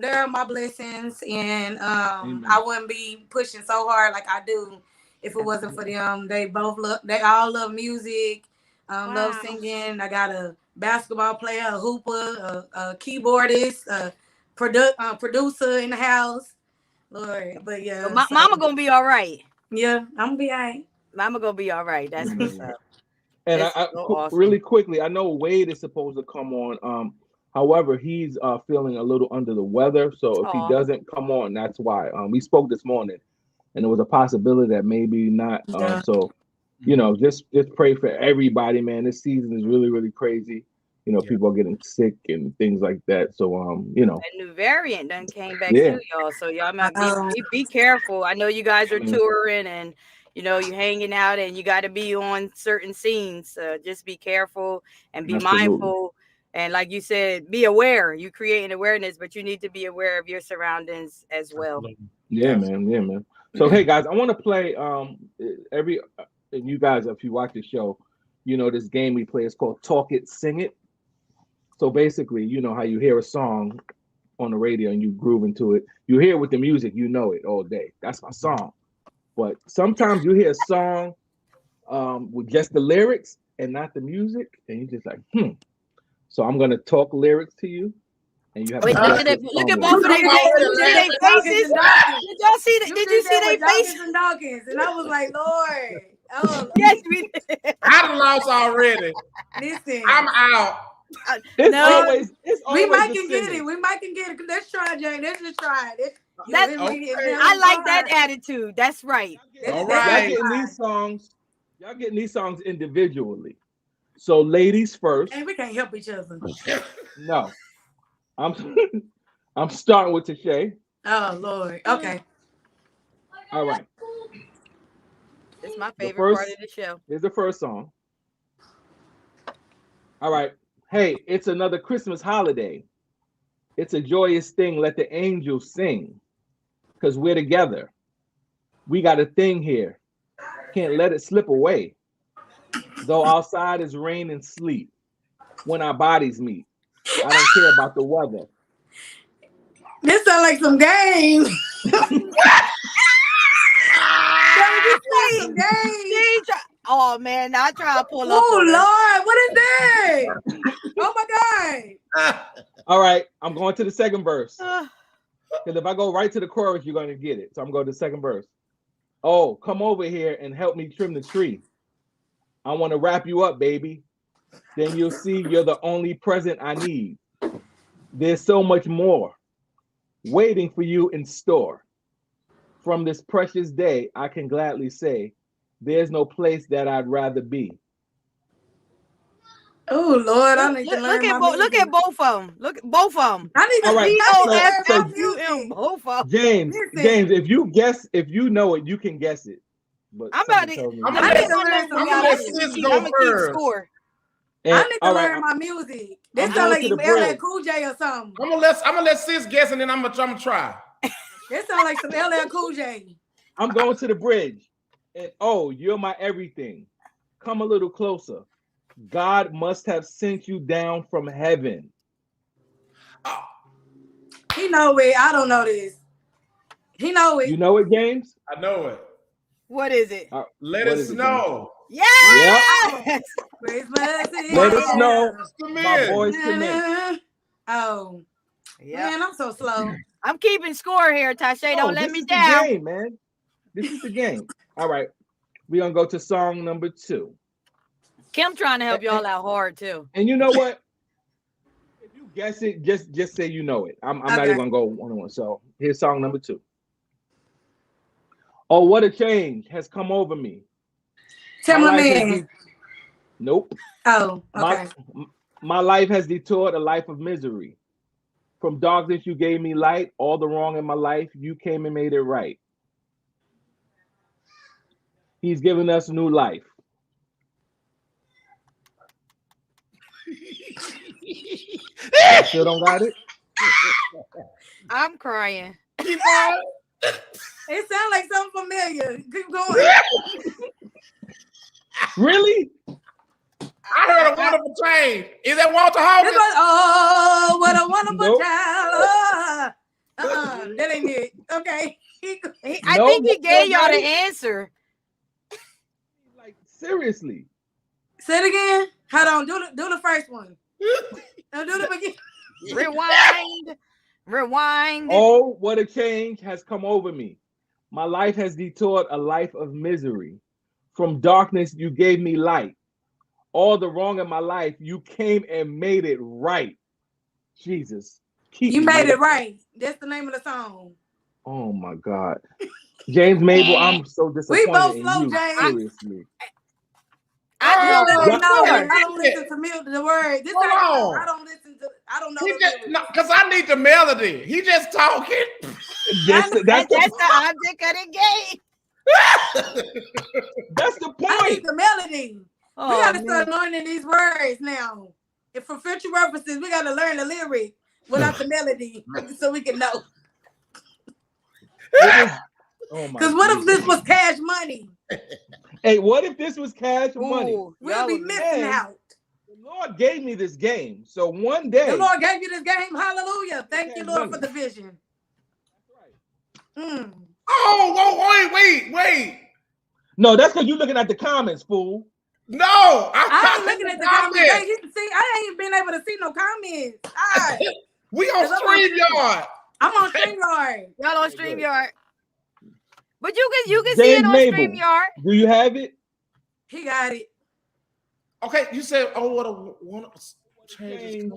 they're my blessings, and I wouldn't be pushing so hard like I do if it wasn't for them. They all love music, love singing. I got a basketball player, a hooper, a keyboardist, a producer in the house. Lord, but yeah,
so mama gonna be all right.
Yeah, I'm gonna be all right.
Mama gonna be all right. That's what's up.
And awesome. Really quickly, I know Wade is supposed to come on. However, he's feeling a little under the weather, so if he doesn't come on, that's why. We spoke this morning, and there was a possibility that maybe not. So, just pray for everybody, man. This season is really, really crazy. people are getting sick and things like that. So
That new variant done came back
yeah,
too, y'all. So y'all might
Um,
be careful. I know you guys are
yeah, man,
touring and you hanging out and you got to be on certain scenes. Just be careful and be
absolutely.
mindful. And like you said, be aware. You create an awareness, but you need to be aware of your surroundings as well.
Absolutely.
Yeah, man, yeah, man. So hey guys, I want to play every and you guys, if you watch the show, this game we play is called Talk It, Sing It. So basically, you know how you hear a song on the radio and you groove into it. You hear it with the music, you know it all day. That's my song. But sometimes you hear a song with just the lyrics and not the music, and you're just like, So I'm gonna talk lyrics to you, and you have to
Wait, look
guess
at
what
it.
the
Look
song
at
is.
both of their
You
faces.
did
You see
that
their
with Dawkins
faces.
and Dawkins.
Did y'all see that?
You
Did you
did
see
that with
their
Dawkins
faces?
and Dawkins, and I was like, Lord, oh,
Yes, we did.
I done lost already.
listen,
I'm out.
It's
No,
always
we might
the
can get it.
singing.
We might can get it. Let's try, Jane. Let's just try it.
that
Okay.
I like that attitude. That's right.
All
Let's
Y'all
right.
getting these songs. Y'all getting these songs individually. So ladies first.
And we can't help each other.
No, I'm I'm starting with Tashay.
Oh Lord. Okay.
All right.
It's my
The
favorite part of
first
the show.
Here's the first song. All right. Hey, it's another Christmas holiday. It's a joyous thing. Let the angels sing. Because we're together. We got a thing here. Can't let it slip away. Though outside is rain and sleet. When our bodies meet. I don't care about the weather.
This sounds like some games. Some games.
Oh man, I try to pull up
Oh
on her.
Lord, what is that? Oh my God.
All right. I'm going to the second verse.
Uh,
Because if I go right to the chorus, you're going to get it. So I'm going to the second verse. Oh, come over here and help me trim the tree. I want to wrap you up, baby. Then you'll see you're the only present I need. There's so much more waiting for you in store. From this precious day, I can gladly say, there's no place that I'd rather be.
Oh Lord, I need to learn my
look at
music.
both of them. Look at both of them.
I need to,
All right,
I need to learn my
BOFFUM,
music.
both of them.
James,
Listen.
if you know it, you can guess it. But
I'm about to.
something tells me
I'm
you
I
gonna
need
let,
to learn some
I'm gonna let
music.
sis
I'm
go
gonna keep
first.
score.
And,
I need to
all right,
learn my music.
I'm
This sounds
going
like
to
some
the
LL
bridge.
Cool J or something.
I'm gonna let sis guess, and then I'm gonna try.
This sounds like some LL Cool J.
I'm going to the bridge. And oh, you're my everything. Come a little closer. God must have sent you down from heaven.
He know it. I don't know this. He know it.
You know it, James?
I know it.
What is it?
Let
what
it
is it, James?
snow.
Yes.
Christmas is
Let it
here.
snow.
Come
My
in.
boys to men.
Oh,
Yeah.
man, I'm so slow.
I'm keeping score here, Tashay. Don't let
This
me
is
down.
the game, man. This is the game. All right. We're gonna go to song number 2.
Kim trying to help y'all out hard too.
And you know what? If you guess it, just say you know it. I'm not
Okay.
even gonna go one. So here's song number 2. Oh, what a change has come over me.
Tell
My
my
life has
man.
Nope.
Oh, okay.
My life has detoured a life of misery. From darkness you gave me light. All the wrong in my life, you came and made it right. He's given us new life. I still don't got it.
I'm crying.
Keep on.
It sounds like something familiar. Keep going.
Really?
I heard a wonderful change. Is that Walter
This
Hawkins?
was, oh, what a wonderful
Nope.
child. That ain't it. Okay.
I
No,
think he
you
gave y'all
got
the
it?
answer.
Like seriously.
Say it again. Hold on. Do the first one. No, do the beginning.
Rewind.
Oh, what a change has come over me. My life has detoured a life of misery. From darkness, you gave me light. All the wrong in my life, you came and made it right. Jesus.
You made it right. That's the name of the song.
Oh my God. James Mabel, I'm so disappointed
We both
in
slow,
you.
James.
Seriously.
I
I don't listen to the word. This I don't listen to. I don't know.
Because I need the melody. He just talking.
That's the object of the game.
That's the point.
I need the melody. We gotta start learning these words now. And for future references, we gotta learn the lyric without the melody so we can know. Because what if this was Cash Money?
Hey, what if this was Cash Money?
We'll be missing out.
The Lord gave me this game. So one day.
The Lord gave you this game. Hallelujah. Thank you, Lord, for the vision. That's right.
Oh, wait.
No, that's because you're looking at the comments, fool.
No,
I ain't looking at the comments. See, I ain't been able to see no comments.
We on StreamYard.
I'm on StreamYard.
Y'all on StreamYard. But you can see it on StreamYard.
Do you have it?
He got it.
Okay, you said, what a change.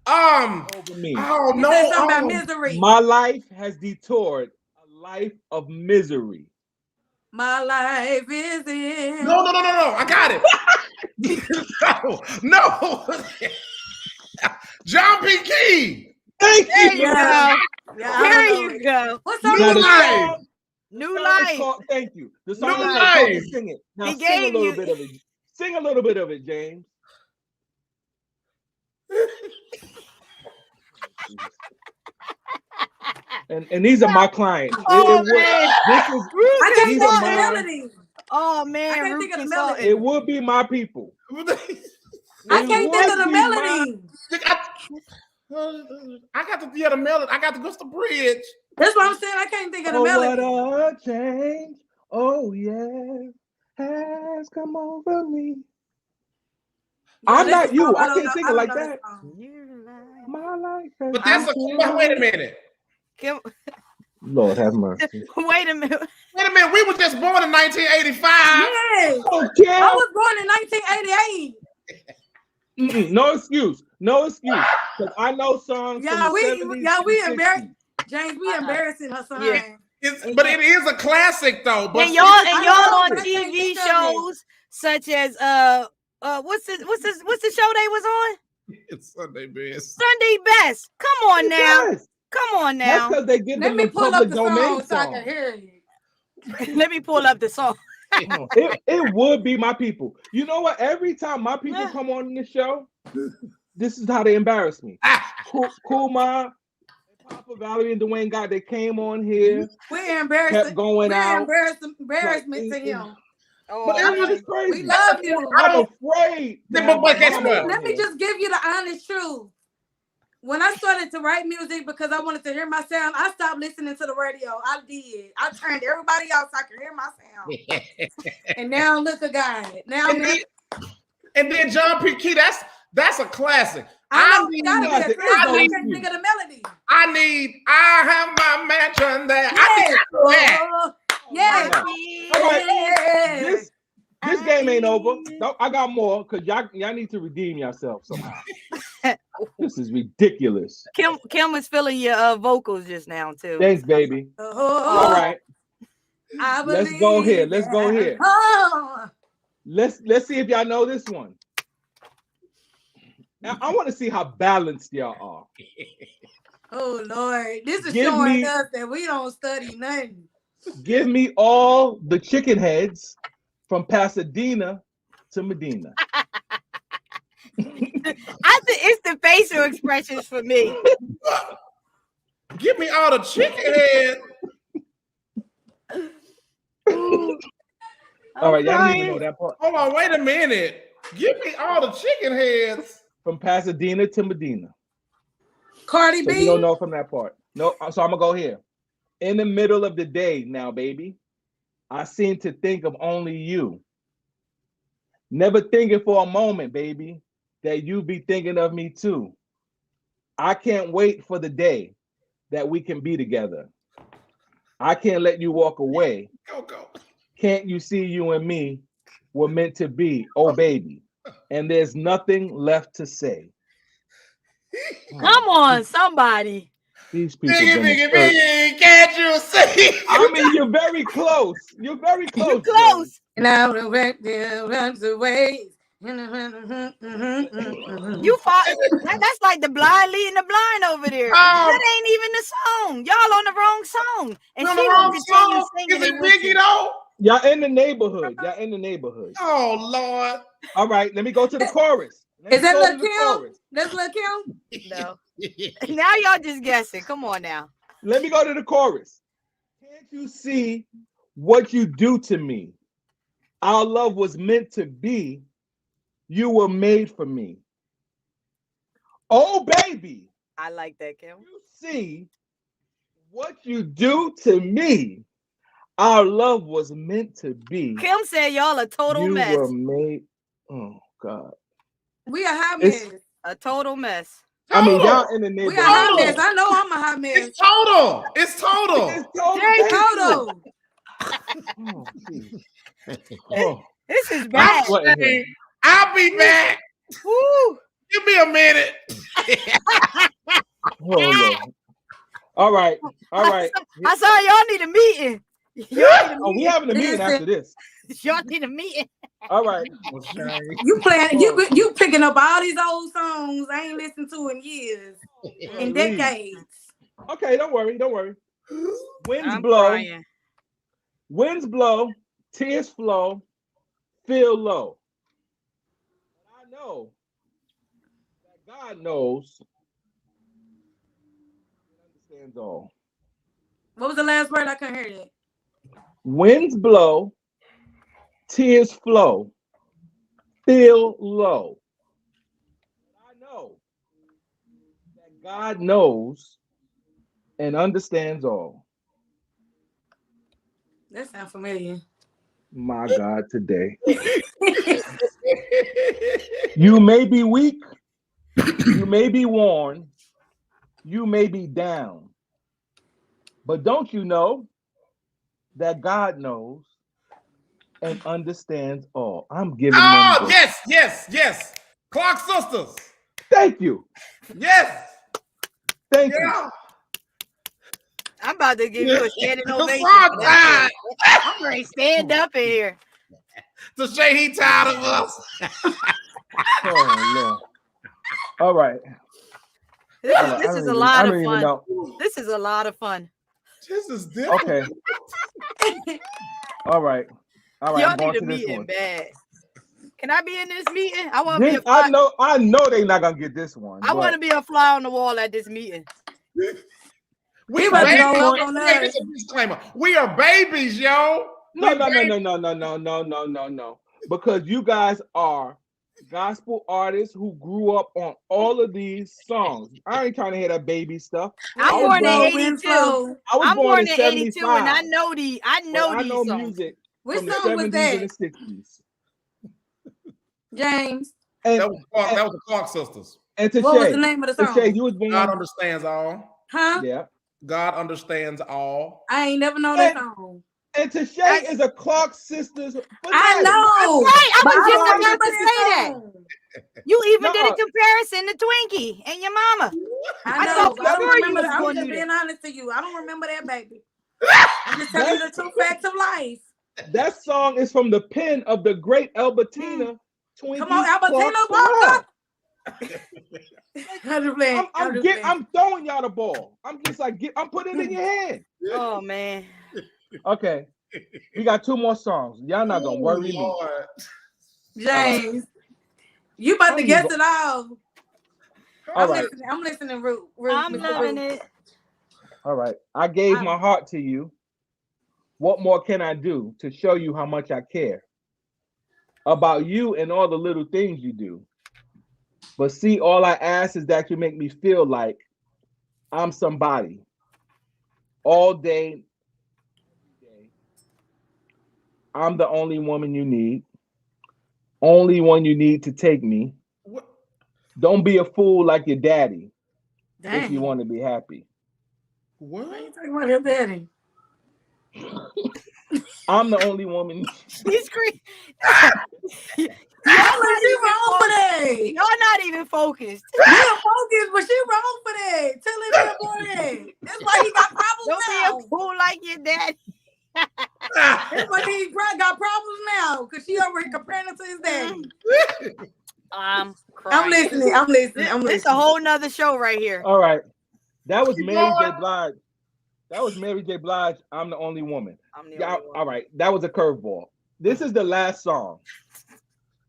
Over me.
Oh
you
no!
Said something about misery.
My life has detoured a life of misery.
My life is in.
No! I got it. no. John P. Key.
Thank
there
you.
There you go.
What's up?
New life.
Thank you. The song
New life.
Sing it. Now sing a little bit of it. Sing a little bit of it, James. And these are my clients.
I can't think of the melody.
Oh man,
I can't think of the melody.
It would be my people.
I can't think of the melody.
I got the melody. I got to go to the bridge.
That's what I'm saying. I can't think of the melody.
What a change! Oh yeah, has come over me. I'm not you. I can't sing it like that. My life.
But that's wait a minute.
Lord have mercy.
Wait a minute.
We were just born in 1985.
Yes.
Okay.
I was born in 1988.
No excuse. Because I know songs.
We embarrassed. James, we embarrassing her son.
Yeah.
But it is a classic though. But
and y'all on TV shows such as what's the show they was on?
It's Sunday Best.
Sunday Best. Come on now.
Yes.
Come on now.
That's because they give them the public domain
so I can hear you.
Let me pull up the song.
It would be my people. You know what? Every time my people come on the show, this is how they embarrass me. Cool Ma, Papa Valerie and Dwayne God, they came on here.
We're embarrassed.
Kept going out.
Embarrassment to him.
But it was just crazy.
We love you.
I'm afraid.
Let me just give you the honest truth. When I started to write music because I wanted to hear my sound, I stopped listening to the radio. I did. I turned everybody else so I could hear my sound. And now look a guy.
And then John P. Key, that's a classic.
I can't think of the melody.
I have my mansion there.
Yes.
This game ain't over. I got more because y'all need to redeem yourself somehow. This is ridiculous.
Kim was feeling your vocals just now too.
Thanks, baby. All right. Let's go here. Let's see if y'all know this one. Now I want to see how balanced y'all are.
Oh Lord, this is showing us that we don't study nothing.
Give me all the chicken heads from Pasadena to Medina.
I think it's the facial expressions for me.
Give me all the chicken heads.
All right, y'all need to know that part.
Hold on, wait a minute. Give me all the chicken heads.
From Pasadena to Medina.
Cardi B.
You don't know from that part. No, so I'm gonna go here. In the middle of the day now, baby, I seem to think of only you. Never thinking for a moment, baby, that you be thinking of me too. I can't wait for the day that we can be together. I can't let you walk away.
Go.
Can't you see you and me were meant to be, oh baby? And there's nothing left to say.
Come on, somebody.
These people.
Can't you see?
I mean, you're very close. You're very close.
You're close.
Now the red runs away.
You fought. That's like the blind leading the blind over there.
Um,
That ain't even the song. Y'all on the wrong song. And
we on
she
the
gonna
wrong
continue
song.
singing
Is
it
it
with
Biggie
you.
though?
Y'all in the neighborhood. Y'all in the neighborhood.
Oh Lord.
All right, let me go to the chorus. Let
Is
me
that
go
Lil
to the
Kim?
chorus.
That's Lil Kim?
No. Now y'all just guessing. Come on now.
Let me go to the chorus. Can't you see what you do to me? Our love was meant to be. You were made for me. Oh, baby,
I like that, Kim.
you see what you do to me. Our love was meant to be.
Kim said y'all a total
You
mess.
were made. Oh, God.
We a hot
It's,
mess.
A total mess.
I mean,
Total.
y'all in the
We a
neighborhood.
hot
Total.
mess. I know I'm a hot mess.
It's total. It's total.
It's total.
Thank
Thank you.
Total.
Oh, geez. Oh,
This is
I'm
bad.
sweating here.
Hey, I'll be back.
Woo.
Give me a minute.
Oh, Lord. All right. All right.
I saw y'all need a meeting. Y'all need a
Oh, we
meeting.
having a meeting after this.
Y'all need a meeting.
All right.
You playing?
Oh,
You picking up all these old songs I ain't listened to in years, in
please.
decades.
Okay, don't worry. Don't worry. Winds
I'm
blow.
crying.
Winds blow. Tears flow. Feel low. But I know that God knows and understands all.
What was the last word? I couldn't hear that.
Winds blow. Tears flow. Feel low. But I know that God knows and understands all.
That sounds familiar.
My God, today. You may be weak. You may be worn. You may be down. But don't you know that God knows and understands all? I'm giving them
Oh,
this.
yes. Clark Sisters.
Thank you.
Yes.
Thank you.
Yeah.
I'm about to give you a standing ovation.
Clark
For that.
died.
I'm ready to stand up in here.
To say he tired of us.
Oh, Lord. All right.
This
All
is
right.
this is a
I
lot
don't
of
even
fun.
know.
This is a lot of fun.
This is different.
Okay. All right. All right.
Y'all
I'm going
need a
to this
meeting
one.
bad. Can I be in this meeting? I want to be a
I
fly.
know they're not gonna get this one.
I want
But
to be a fly on the wall at this meeting.
We
He about to
At this
go
babies.
up
point,
on
Make
us.
this a disclaimer. We are babies, yo.
no. Because you guys are gospel artists who grew up on all of these songs. I ain't trying to hear that baby stuff.
I'm
I was
born in
Flow,
born.
wind
82.
flow.
I was
I'm
born in
born in 82, and I
75.
know these. I
But
know
I know
these songs.
music
Which
from the
song was
70s and
that,
the 60s.
James?
And
That was the Clark Sisters.
and
What was the
Tashay,
name of the
Tashay,
song?
you was
God
born.
understands all.
Huh?
Yeah.
God understands all.
I ain't never known that
And
song.
and Tashay is a Clark Sisters
I
fanatic.
know.
Right, I
But
was
I
just
don't
about
remember
to
this
say that.
song.
You even did a
No,
comparison to Twinkie and your mama.
I
I
know,
thought
but I
for
don't
sure you
remember
was
that. I'm
going to
just
do
being
that.
honest to you. I don't remember that, baby. I'm just telling you the
that's
true facts of life.
that song is from the pen of the great Albertina
Come on,
Twinkie Clark
Albertina
Terrell.
Walker. I'm just playing. I'm just playing.
I'm throwing y'all the ball. I'm just like I'm putting it in your hand.
Oh man.
Okay, we got 2 more songs. Y'all not gonna worry me.
Lord.
James, you about to
I'm
guess
go-
it all.
All right,
I'm listening, Root.
I'm
Mr.
loving
Root.
it.
all right. I gave my heart to you. What more can I do to show you how much I care about you and all the little things you do? But see, all I ask is that you make me feel like I'm somebody all day, every day. I'm the only woman you need, only one you need to take me.
What?
Don't be a fool like your daddy if you
Dang.
want to be happy.
What?
Why you talking about your daddy?
I'm the only woman.
He's screaming.
Hey, look, she wrong for that.
Y'all not even focused.
We are focused, but she wrong for that. Tell him that boy that. That's why he got problems
Don't be
now.
a fool like your dad.
That's why he got problems now because she over here comparing him to his daddy.
I'm
I'm
crying.
listening. I'm listening. I'm
This a
listening.
whole nother show right here.
All right. That was
Keep
Mary J.
going.
Blige. That was Mary J. Blige. I'm the only woman.
I'm the
Yeah.
only one.
All right. That was a curveball. This is the last song.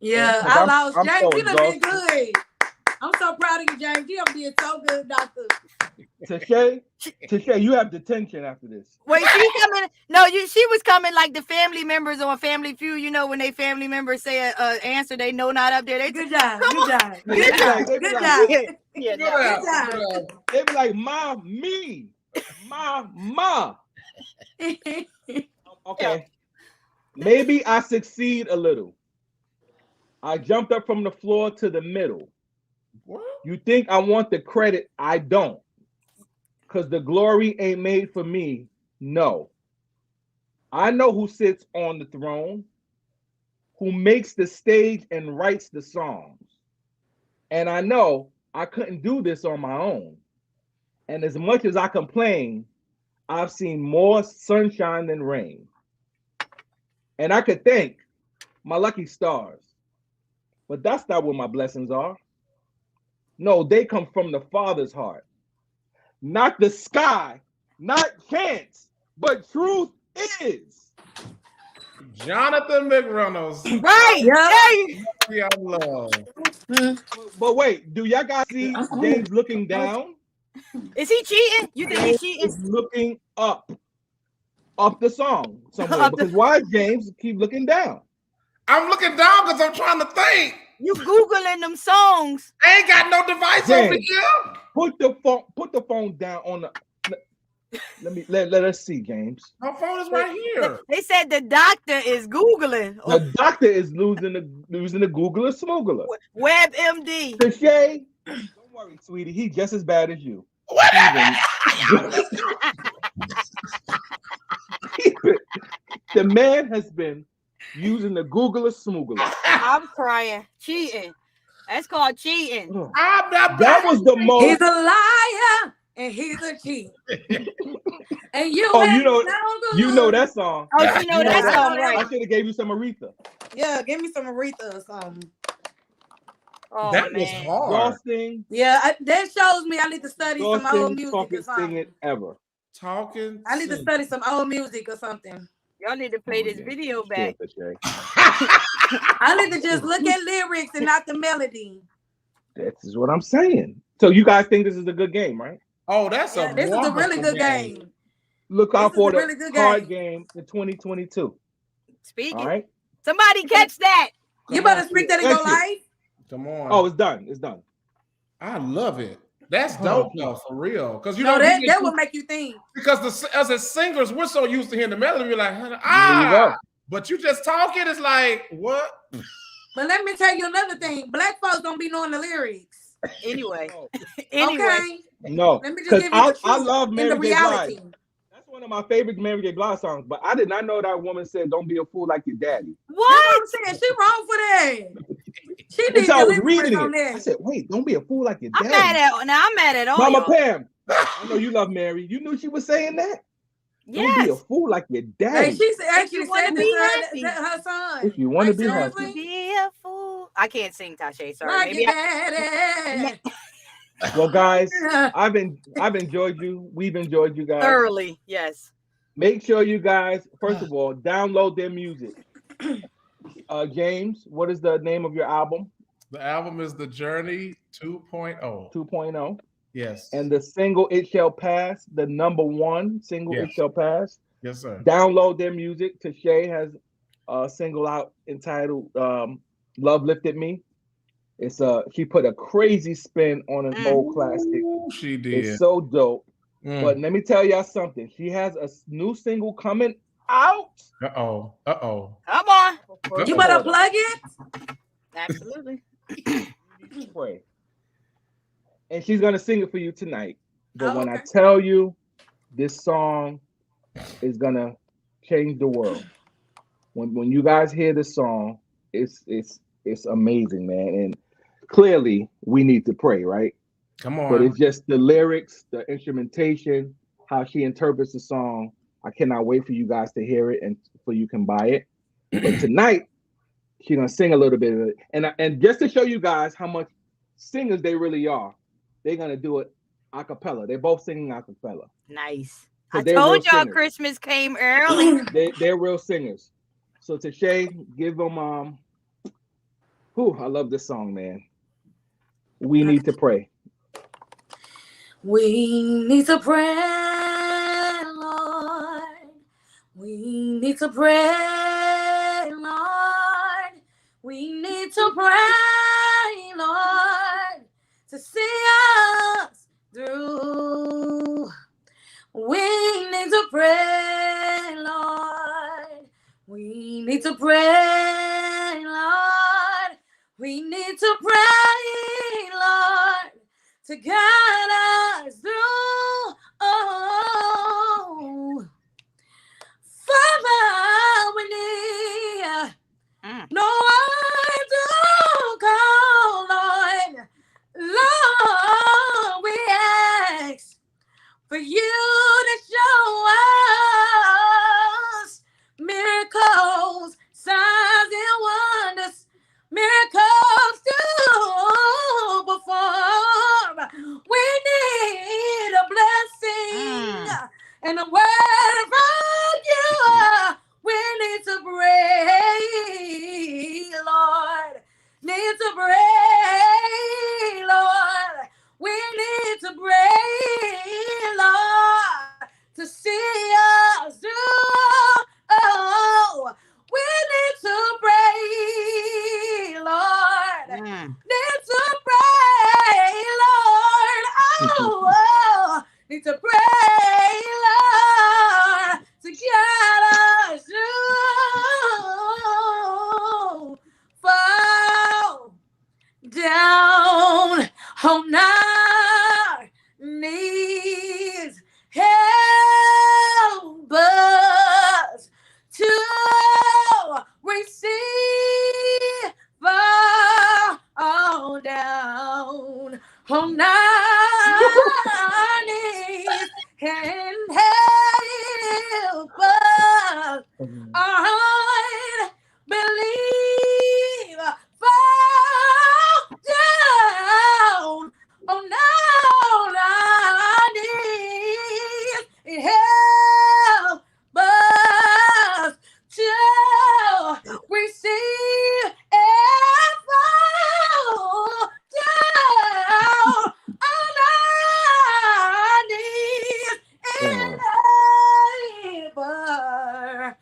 Yeah,
And
I lost.
I'm
James,
so
you done been
exhausted.
good. I'm so proud of you, James. You have been so good, doctor.
Tashay, you have detention after this.
Wait, she coming? No, she was coming like the family members on Family Feud. You know when they family members say a answer they know not up there. They
Good job.
Come
Good
on.
job.
They
Good
be
job.
like- they be
Good
like-
job.
Yeah,
Good
no.
job.
job.
Good job.
They be like, Ma. Okay. Maybe I succeed a little. I jumped up from the floor to the middle.
What?
You think I want the credit? I don't. Because the glory ain't made for me. No. I know who sits on the throne, who makes the stage and writes the songs. And I know I couldn't do this on my own. And as much as I complain, I've seen more sunshine than rain. And I could thank my lucky stars. But that's not where my blessings are. No, they come from the Father's heart. Not the sky, not chance, but truth is.
Jonathan McReynolds.
Right.
Yep.
Hey.
Yeah, love.
But wait, do y'all guys see James looking down?
Is he cheating? You think he's
James
cheating?
is looking up the song somewhere.
Up the-
Because why James keep looking down?
I'm looking down because I'm trying to think.
You Googling them songs.
I ain't got no device
James.
over here.
Put the phone down on the. Let us see, James.
My phone is right here.
They said the doctor is Googling.
The doctor is losing the Googler smuggler.
WebMD.
Tashay, don't worry, sweetie. He's just as bad as you.
What?
The man has been using the Googler smuggler.
I'm crying. Cheating. That's called cheating.
I'm not
That was the
He's
most.
a liar and he's a cheat. And you,
Oh,
ain't
you know,
no
you
good.
know that song.
Oh, you know
You know
that
that.
song,
I
right?
should have gave you some Aretha.
Yeah, give me some Aretha or something.
Oh,
That was
man.
hard.
Exhausting,
Yeah, that shows me I need to study some old
exhausting,
music or
talking,
something.
singing ever.
Talking.
I need to
singing.
study some old music or something.
Y'all need to play this
Yeah.
video
Chill,
back.
Tashay.
I need to just look at lyrics and not the melody.
This is what I'm saying. So you guys think this is a good game, right?
Oh, that's
Yeah,
a
this is a really
wonderful
good game.
Look out
This is
for
a
the
really good
card
game.
game in 2022.
Speaking.
All right.
Somebody catch that.
You
Come
better
on.
speak that in your
Thank you.
life.
Come on.
Oh, it's done. It's done.
I love it. That's dope though, for real. Because you
No,
know
that will make you think.
because as a singers, we're so used to hearing the melody, we're like,
There you
ah.
go.
But you just talking, it's like, what?
But let me tell you another thing. Black folks don't be knowing the lyrics.
Anyway.
No,
Anyway.
Okay?
no.
Let me just
Because
give you the
I
truth
love
and
Mary
the
J.
reality.
Blige. That's one of my favorite Mary J. Blige songs. But I did not know that woman said, "Don't be a fool like your daddy."
That's
What?
what I'm saying. She wrong for that. She needs
Until I was
deliverance
reading
on
it, I
that.
said, "Wait, don't be a fool like your
I'm
daddy."
mad at all.
Mama
y'all.
Pam, I know you love Mary. You knew she was saying that. Don't be a
Yes.
fool like your
Hey,
daddy.
she actually
you wanna
said
be
this
happy.
to her son.
If you want to
Like,
be happy.
seriously?
Be a fool. I can't sing, Tashay. Sorry.
Like
Maybe
your
I
daddy.
Well, guys, I've enjoyed you. We've enjoyed you guys.
thoroughly. Yes.
Make sure you guys, first of all, download their music. James, what is the name of your album?
The album is The Journey 2.0.
2.0.
Yes.
And the single "It Shall Pass," the #1 single,
Yes.
"It Shall Pass."
Yes, sir.
Download their music. Tashay has a single out entitled "Love Lifted Me." It's she put a crazy spin on an old classic.
Ooh, she did.
It's so dope.
Mm.
But let me tell y'all something. She has a new single coming out.
Uh-oh. Uh-oh.
Come on.
You better plug it.
Absolutely.
Pray. And she's gonna sing it for you tonight. But
Oh,
when I
okay.
tell you, this song is gonna change the world. When you guys hear this song, it's amazing, man. And clearly we need to pray, right?
Come on.
But it's just the lyrics, the instrumentation, how she interprets the song. I cannot wait for you guys to hear it and for you can buy it. But tonight, she's gonna sing a little bit of it, and just to show you guys how much singers they really are, they're gonna do it a cappella. They're both singing a cappella.
Nice. I
So they're real
told y'all
singers.
Christmas came early.
They're real singers. So to Shay, give them I love this song, man. We need to pray.
We need to pray, Lord. We need to pray, Lord. We need to pray, Lord, to see us through. We need to pray, Lord. We need to pray, Lord. We need to pray, Lord, to guide us through. Oh, Father, we need no one to call on. Lord, we ask for you to show us miracles, signs, and wonders. Miracles to perform. We need a blessing and a word from you. We need to pray, Lord. Need to pray, Lord. We need to pray, Lord, to see us through. Oh, we need to pray, Lord. Need to pray, Lord. Oh, need to pray, Lord, to get us through. Fall down on our knees. Help us to receive, fall down on our knees and help us believe, fall down on our knees and help us to receive and fall down on our knees and labor.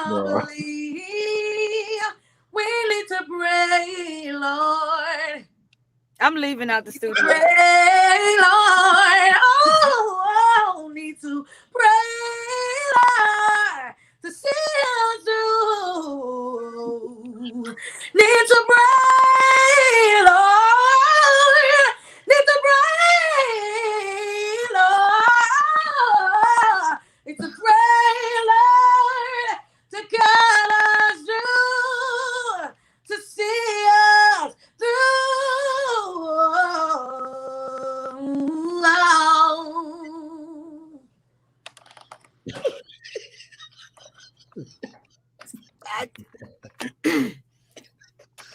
Believe. We need to pray, Lord.
I'm leaving out the studio.
Pray, Lord. Oh, need to pray, Lord, to see us through. Need to pray, Lord. Need to pray, Lord. Need to pray, Lord, to guide us through, to see us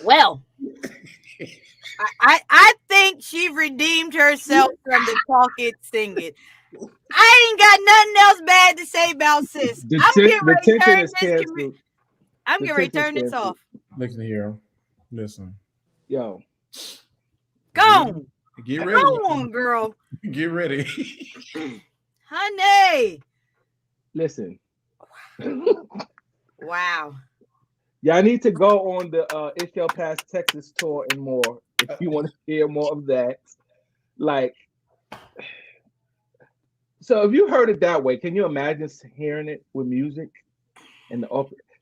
Well, I think she redeemed herself from the talk it, sing it. I ain't got nothing else bad to say about sis. I'm getting
The
ready to
tension
turn
is
this.
canceled.
I'm getting ready to turn this off.
Listen here. Listen.
Yo,
Go.
Get
Go
ready.
on, girl.
Get ready.
Honey.
listen.
Wow.
Y'all need to go on the It Shall Pass Texas tour and more if you want to hear more of that. Like, so if you heard it that way, can you imagine hearing it with music and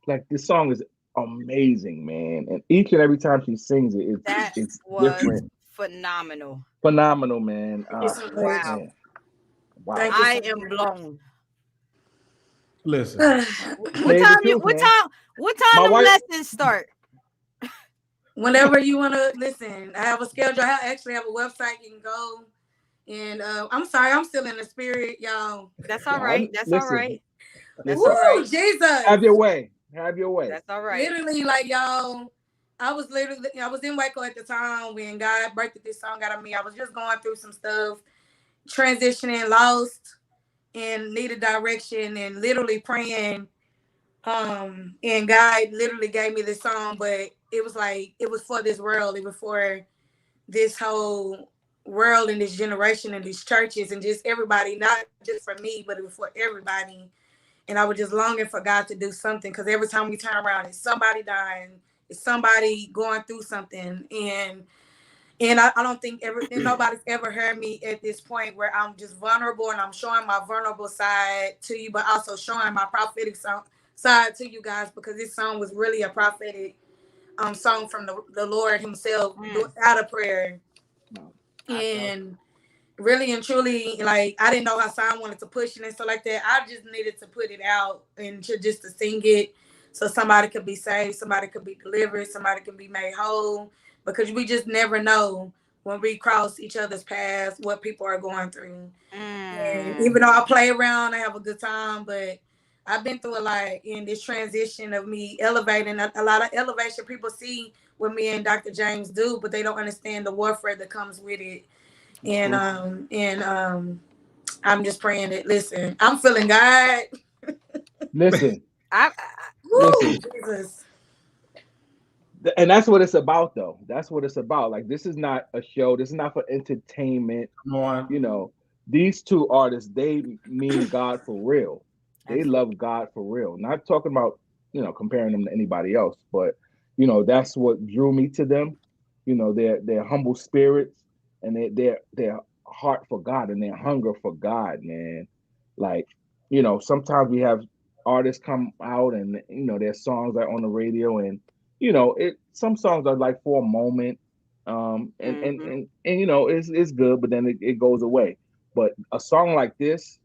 like this song is amazing, man. And each and every time she sings it, it's different.
Phenomenal.
Phenomenal, man.
Wow.
Man. Wow.
I am blown.
Listen.
What time the lessons start?
Whenever you want to listen, I have a schedule. I actually have a website you can go And I'm sorry, I'm still in the spirit, y'all.
That's all right. That's all
Listen,
right. That's
Woo,
all
listen.
right.
Jesus.
Have your way. Have your way.
That's all right.
Literally, like y'all, I was in Waco at the time when God birthed this song out of me. I was just going through some stuff, transitioning, lost, and needed direction, and literally praying. And God literally gave me this song, but it was like it was for this world. It was for this whole world and this generation and these churches and just everybody, not just for me, but it was for everybody. And I was just longing for God to do something because every time we turn around, it's somebody dying, it's somebody going through something, and I don't think nobody's ever heard me at this point where I'm just vulnerable and I'm showing my vulnerable side to you, but also showing my prophetic side to you guys because this song was really a prophetic song from the Lord Himself out of prayer.
No.
And really and truly, like I didn't know how someone wanted to push it and stuff like that. I just needed to put it out and just to sing it so somebody could be saved, somebody could be delivered, somebody could be made whole. Because we just never know when we cross each other's paths what people are going through. And even though I play around, I have a good time, but I've been through a lot in this transition of me elevating. A lot of elevation people see what me and Dr. James do, but they don't understand the warfare that comes with it. And I'm just praying that listen, I'm feeling God.
Listen.
I
Woo,
Listen.
Jesus.
And that's what it's about, though. That's what it's about. Like, this is not a show. This is not for entertainment.
Come on.
You know, these two artists, they mean God for real. They love God for real. Not talking about, comparing them to anybody else, but that's what drew me to them. Their humble spirits and their heart for God and their hunger for God, man. Like, sometimes we have artists come out and their songs are on the radio and some songs are like for a moment, and it's good, but then it goes away. But a song like this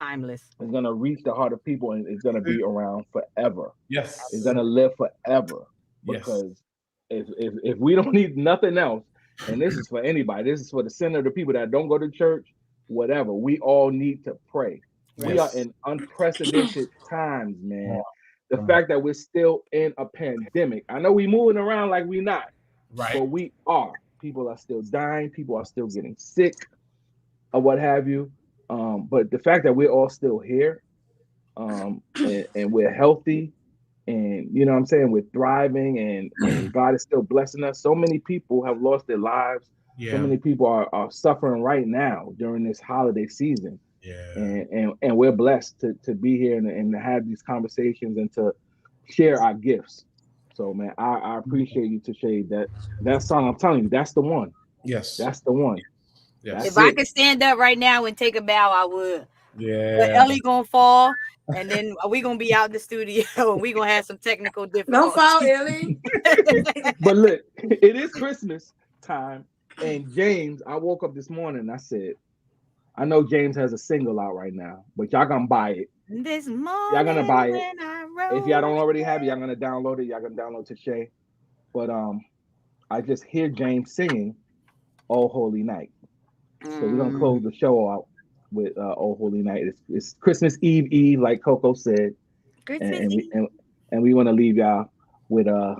timeless.
is gonna reach the heart of people and it's gonna be around forever. It's
Yes.
gonna live forever
Yes.
because if we don't need nothing else, and this is for anybody, this is for the center of the people that don't go to church, whatever. We all need to pray. We are
Yes.
in unprecedented times,
Come
man.
on.
The
Come on.
fact that we're still in a pandemic. I know we moving around like we not,
Right.
but we are. People are still dying. People are still getting sick or what have you. But the fact that we're all still here, and we're healthy, and what I'm saying, we're thriving, and God is still blessing us. So many people have lost their lives. So
Yeah.
many people are suffering right now during this holiday season.
Yeah.
And we're blessed to be here and to have these conversations and to share our gifts. So man, I appreciate you, Tashay. That song, I'm telling you, that's the one.
Yes.
That's the one.
Yes.
If
That's
I
it.
could stand up right now and take a bow, I would. But
Yeah.
Ellie gonna fall, and then we gonna be out in the studio, and we gonna have some technical
Don't fall,
difficulties.
Ellie.
But look, it is Christmas time. And James, I woke up this morning and I said, I know James has a single out right now, but y'all gonna buy it.
This
Y'all gonna
morning
buy it.
when I
If y'all don't
rose,
already have it, y'all gonna download it. Y'all gonna download Tashay. But I just hear James singing "Oh Holy Night." So we're gonna close the show out with "Oh Holy Night." It's Christmas Eve, like Coco said, and,
Christmas
and we
Eve.
and we want to leave y'all with the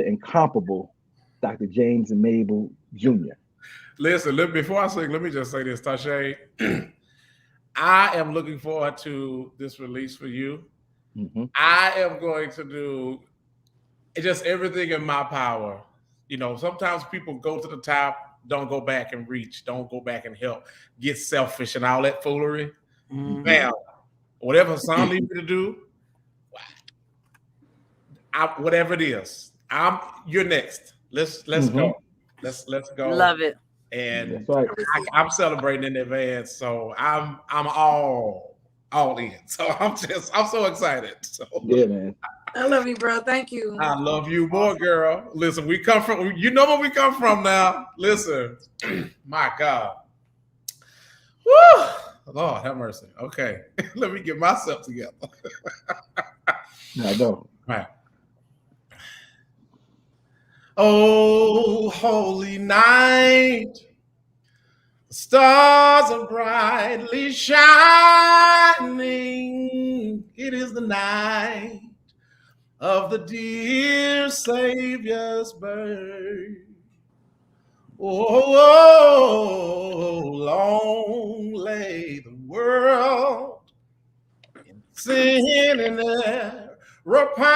incomparable Dr. James and Mabel Jr.
Listen, before I sing, let me just say this, Tashay. I am looking forward to this release for you.
Mm-hmm.
I am going to do just everything in my power. Sometimes people go to the top, don't go back and reach, don't go back and help, get selfish and all that foolery.
Mm-hmm.
Bam. Whatever Son needs me to do, whatever it is, you're next. Let's
Mm-hmm.
go. Let's go.
Love it.
And
That's right.
I'm celebrating in advance, so I'm all in. So I'm so excited. So
Yeah, man.
I love you, bro. Thank you.
I love you more, girl. Listen, we come from, where we come from now. Listen, my God. Woo! Lord have mercy. Okay. Let me get myself together.
I know.
All right. Oh, holy night, Stars are brightly shining. It is the night of the dear Savior's birth. Oh, long lay the world in sin and error repining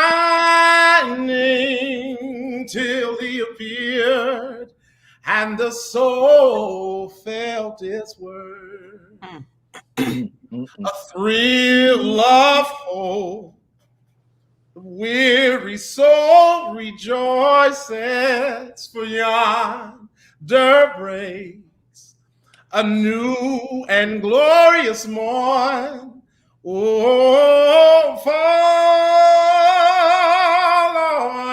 till he appeared and the soul felt its worth. A thrill of hope. The weary soul rejoices, for yonder breaks a new and glorious morn. Oh, fall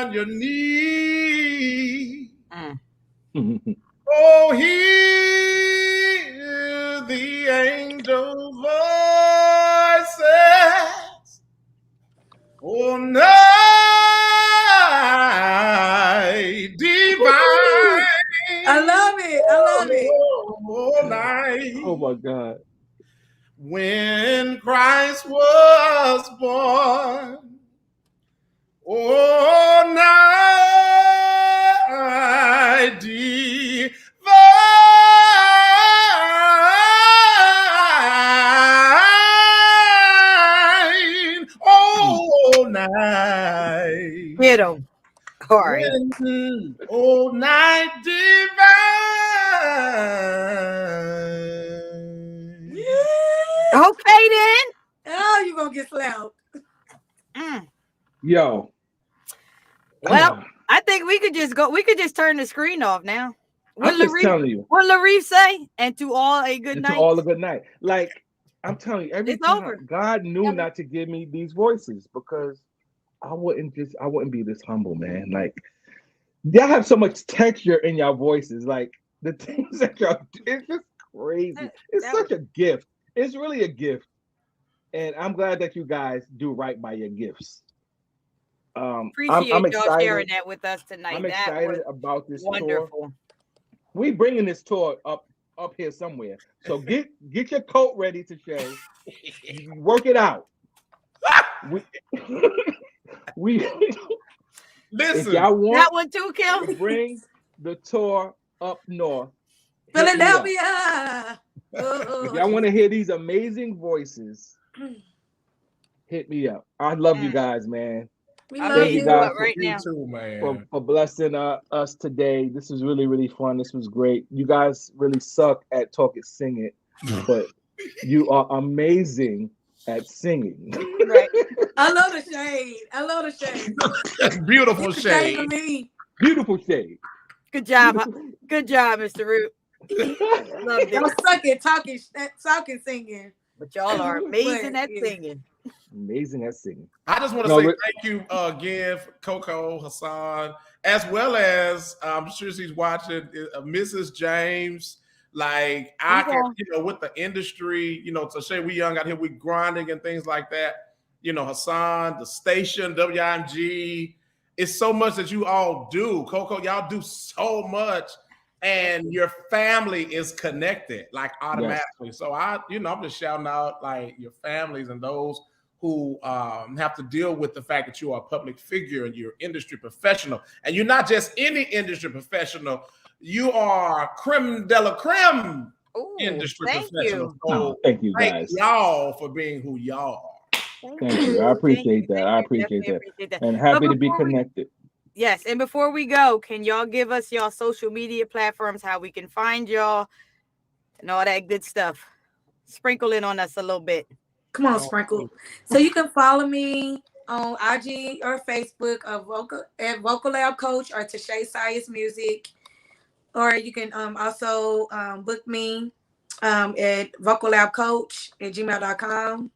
on your knees. Oh, hear the angel voices. Oh, night divine.
I love it. I love it.
Oh, night.
Oh my God.
When Christ was born. Oh, night divine. Oh, night.
Hit him. All right.
Oh, night divine.
Okay then.
Oh, you gonna get slapped.
Yo.
Well, I think we could just go. We could just turn the screen off now.
I'm just telling you.
What Larif say? And to all a good
And
night.
to all a good night. Like, I'm telling you, every
It's
time
over.
God knew not to give me these voices because I wouldn't be this humble, man. Like, y'all have so much texture in y'all voices. Like, the things that y'all do, it's just crazy. It's such a gift. It's really a gift. And I'm glad that you guys do right by your gifts.
Appreciate
I'm
y'all
excited.
sharing that with us tonight.
I'm excited about this
wonderful.
tour. We bringing this tour up here somewhere. So get your coat ready to show. Work it out. We
listen.
If y'all want
that one too, Kel.
to bring the tour up north,
Philadelphia.
if y'all want to hear these amazing voices, hit me up. I love you guys, man.
We
I'll
love
hit
you.
you up right
You
now.
too, man.
For blessing us today. This was really, really fun. This was great. You guys really suck at talking, singing, but you are amazing at singing.
Right.
I love the shade. I love the shade.
That's beautiful
It's the shade
shade.
for me.
Beautiful shade.
Good job. Good job, Mr. Root. Loved
Y'all
it.
suck at talking, singing.
But y'all are amazing at singing.
Amazing at singing.
I just want to say thank you again, for Coco, Hassan, as well as I'm sure she's watching Mrs. James. Like I can, with the industry, to say we young out here, we grinding and things like that. Hassan, the station, WIMG. It's so much that you all do. Coco, y'all do so much. And your family is connected like automatically. Yes. So I'm just shouting out like your families and those who have to deal with the fact that you are a public figure and you're industry professional. And you're not just any industry professional, you are creme de la creme industry professional. So
thank you guys.
Thank y'all for being who y'all are.
Thank you. I appreciate that. I appreciate that. And happy to be connected.
Yes, and before we go, can y'all give us y'all social media platforms, how we can find y'all and all that good stuff? Sprinkle it on us a little bit.
Come on, Sprinkle. So you can follow me on IG or Facebook at Vocal Lab Coach or Tashay Science Music. Or you can also book me at vocallabcoach@gmail.com.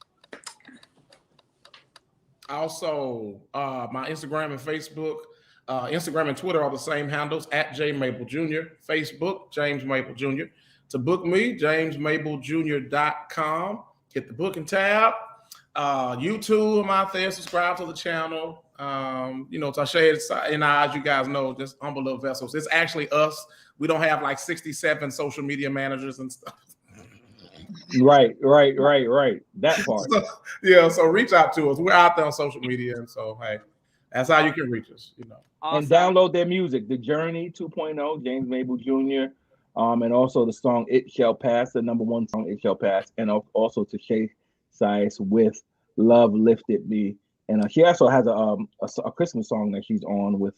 Also, my Instagram and Facebook. Instagram and Twitter are the same handles at J Maple Jr. Facebook, James Maple Jr. To book me, jamesmaplejr.com. Hit the booking tab. YouTube, I'm out there. Subscribe to the channel. Tashay and I, as you guys know, just humble little vessels. It's actually us. We don't have like 67 social media managers and stuff.
Right. That part.
So, yeah, so reach out to us. We're out there on social media, and so hey, that's how you can reach us.
Awesome.
And download their music. The Journey 2.0, James Mabel Jr. And also the song "It Shall Pass," the #1 song "It Shall Pass," and also to Shay Size with "Love Lifted Me." And she also has a Christmas song that she's on with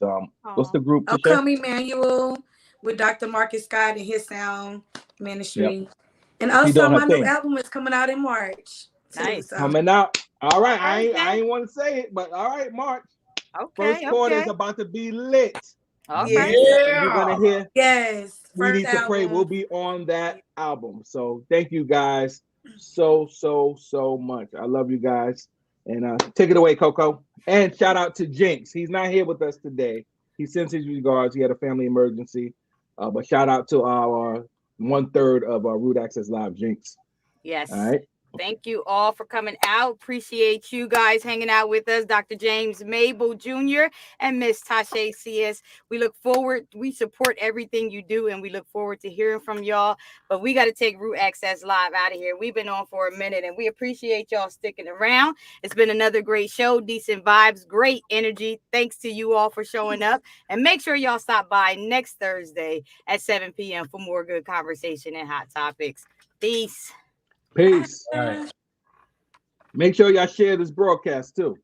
what's the group?
Oh, Come Emmanuel with Dr. Marcus Scott and his sound ministry. Yep. And also my new album is coming out in March.
Nice.
So.
Coming out. All right. I ain't want to say it, but all right, March.
Okay.
First quarter is about to be lit.
Okay.
Yeah.
You're gonna hear.
Yes.
We Need to Pray. We'll be on that album. So thank you guys so much. I love you guys. And take it away, Coco. And shout out to Jinx. He's not here with us today. He sends his regards. He had a family emergency. But shout out to our 1/3 of our Root Access Live, Jinx.
Yes.
All right.
Thank you all for coming out. Appreciate you guys hanging out with us, Dr. James Mabel Jr. and Miss Tashay CS. We support everything you do, and we look forward to hearing from y'all. But we got to take Root Access Live out of here. We've been on for a minute, and we appreciate y'all sticking around. It's been another great show, decent vibes, great energy. Thanks to you all for showing up. And make sure y'all stop by next Thursday at 7 p.m. for more good conversation and hot topics. Peace.
Peace. All right. Make sure y'all share this broadcast too.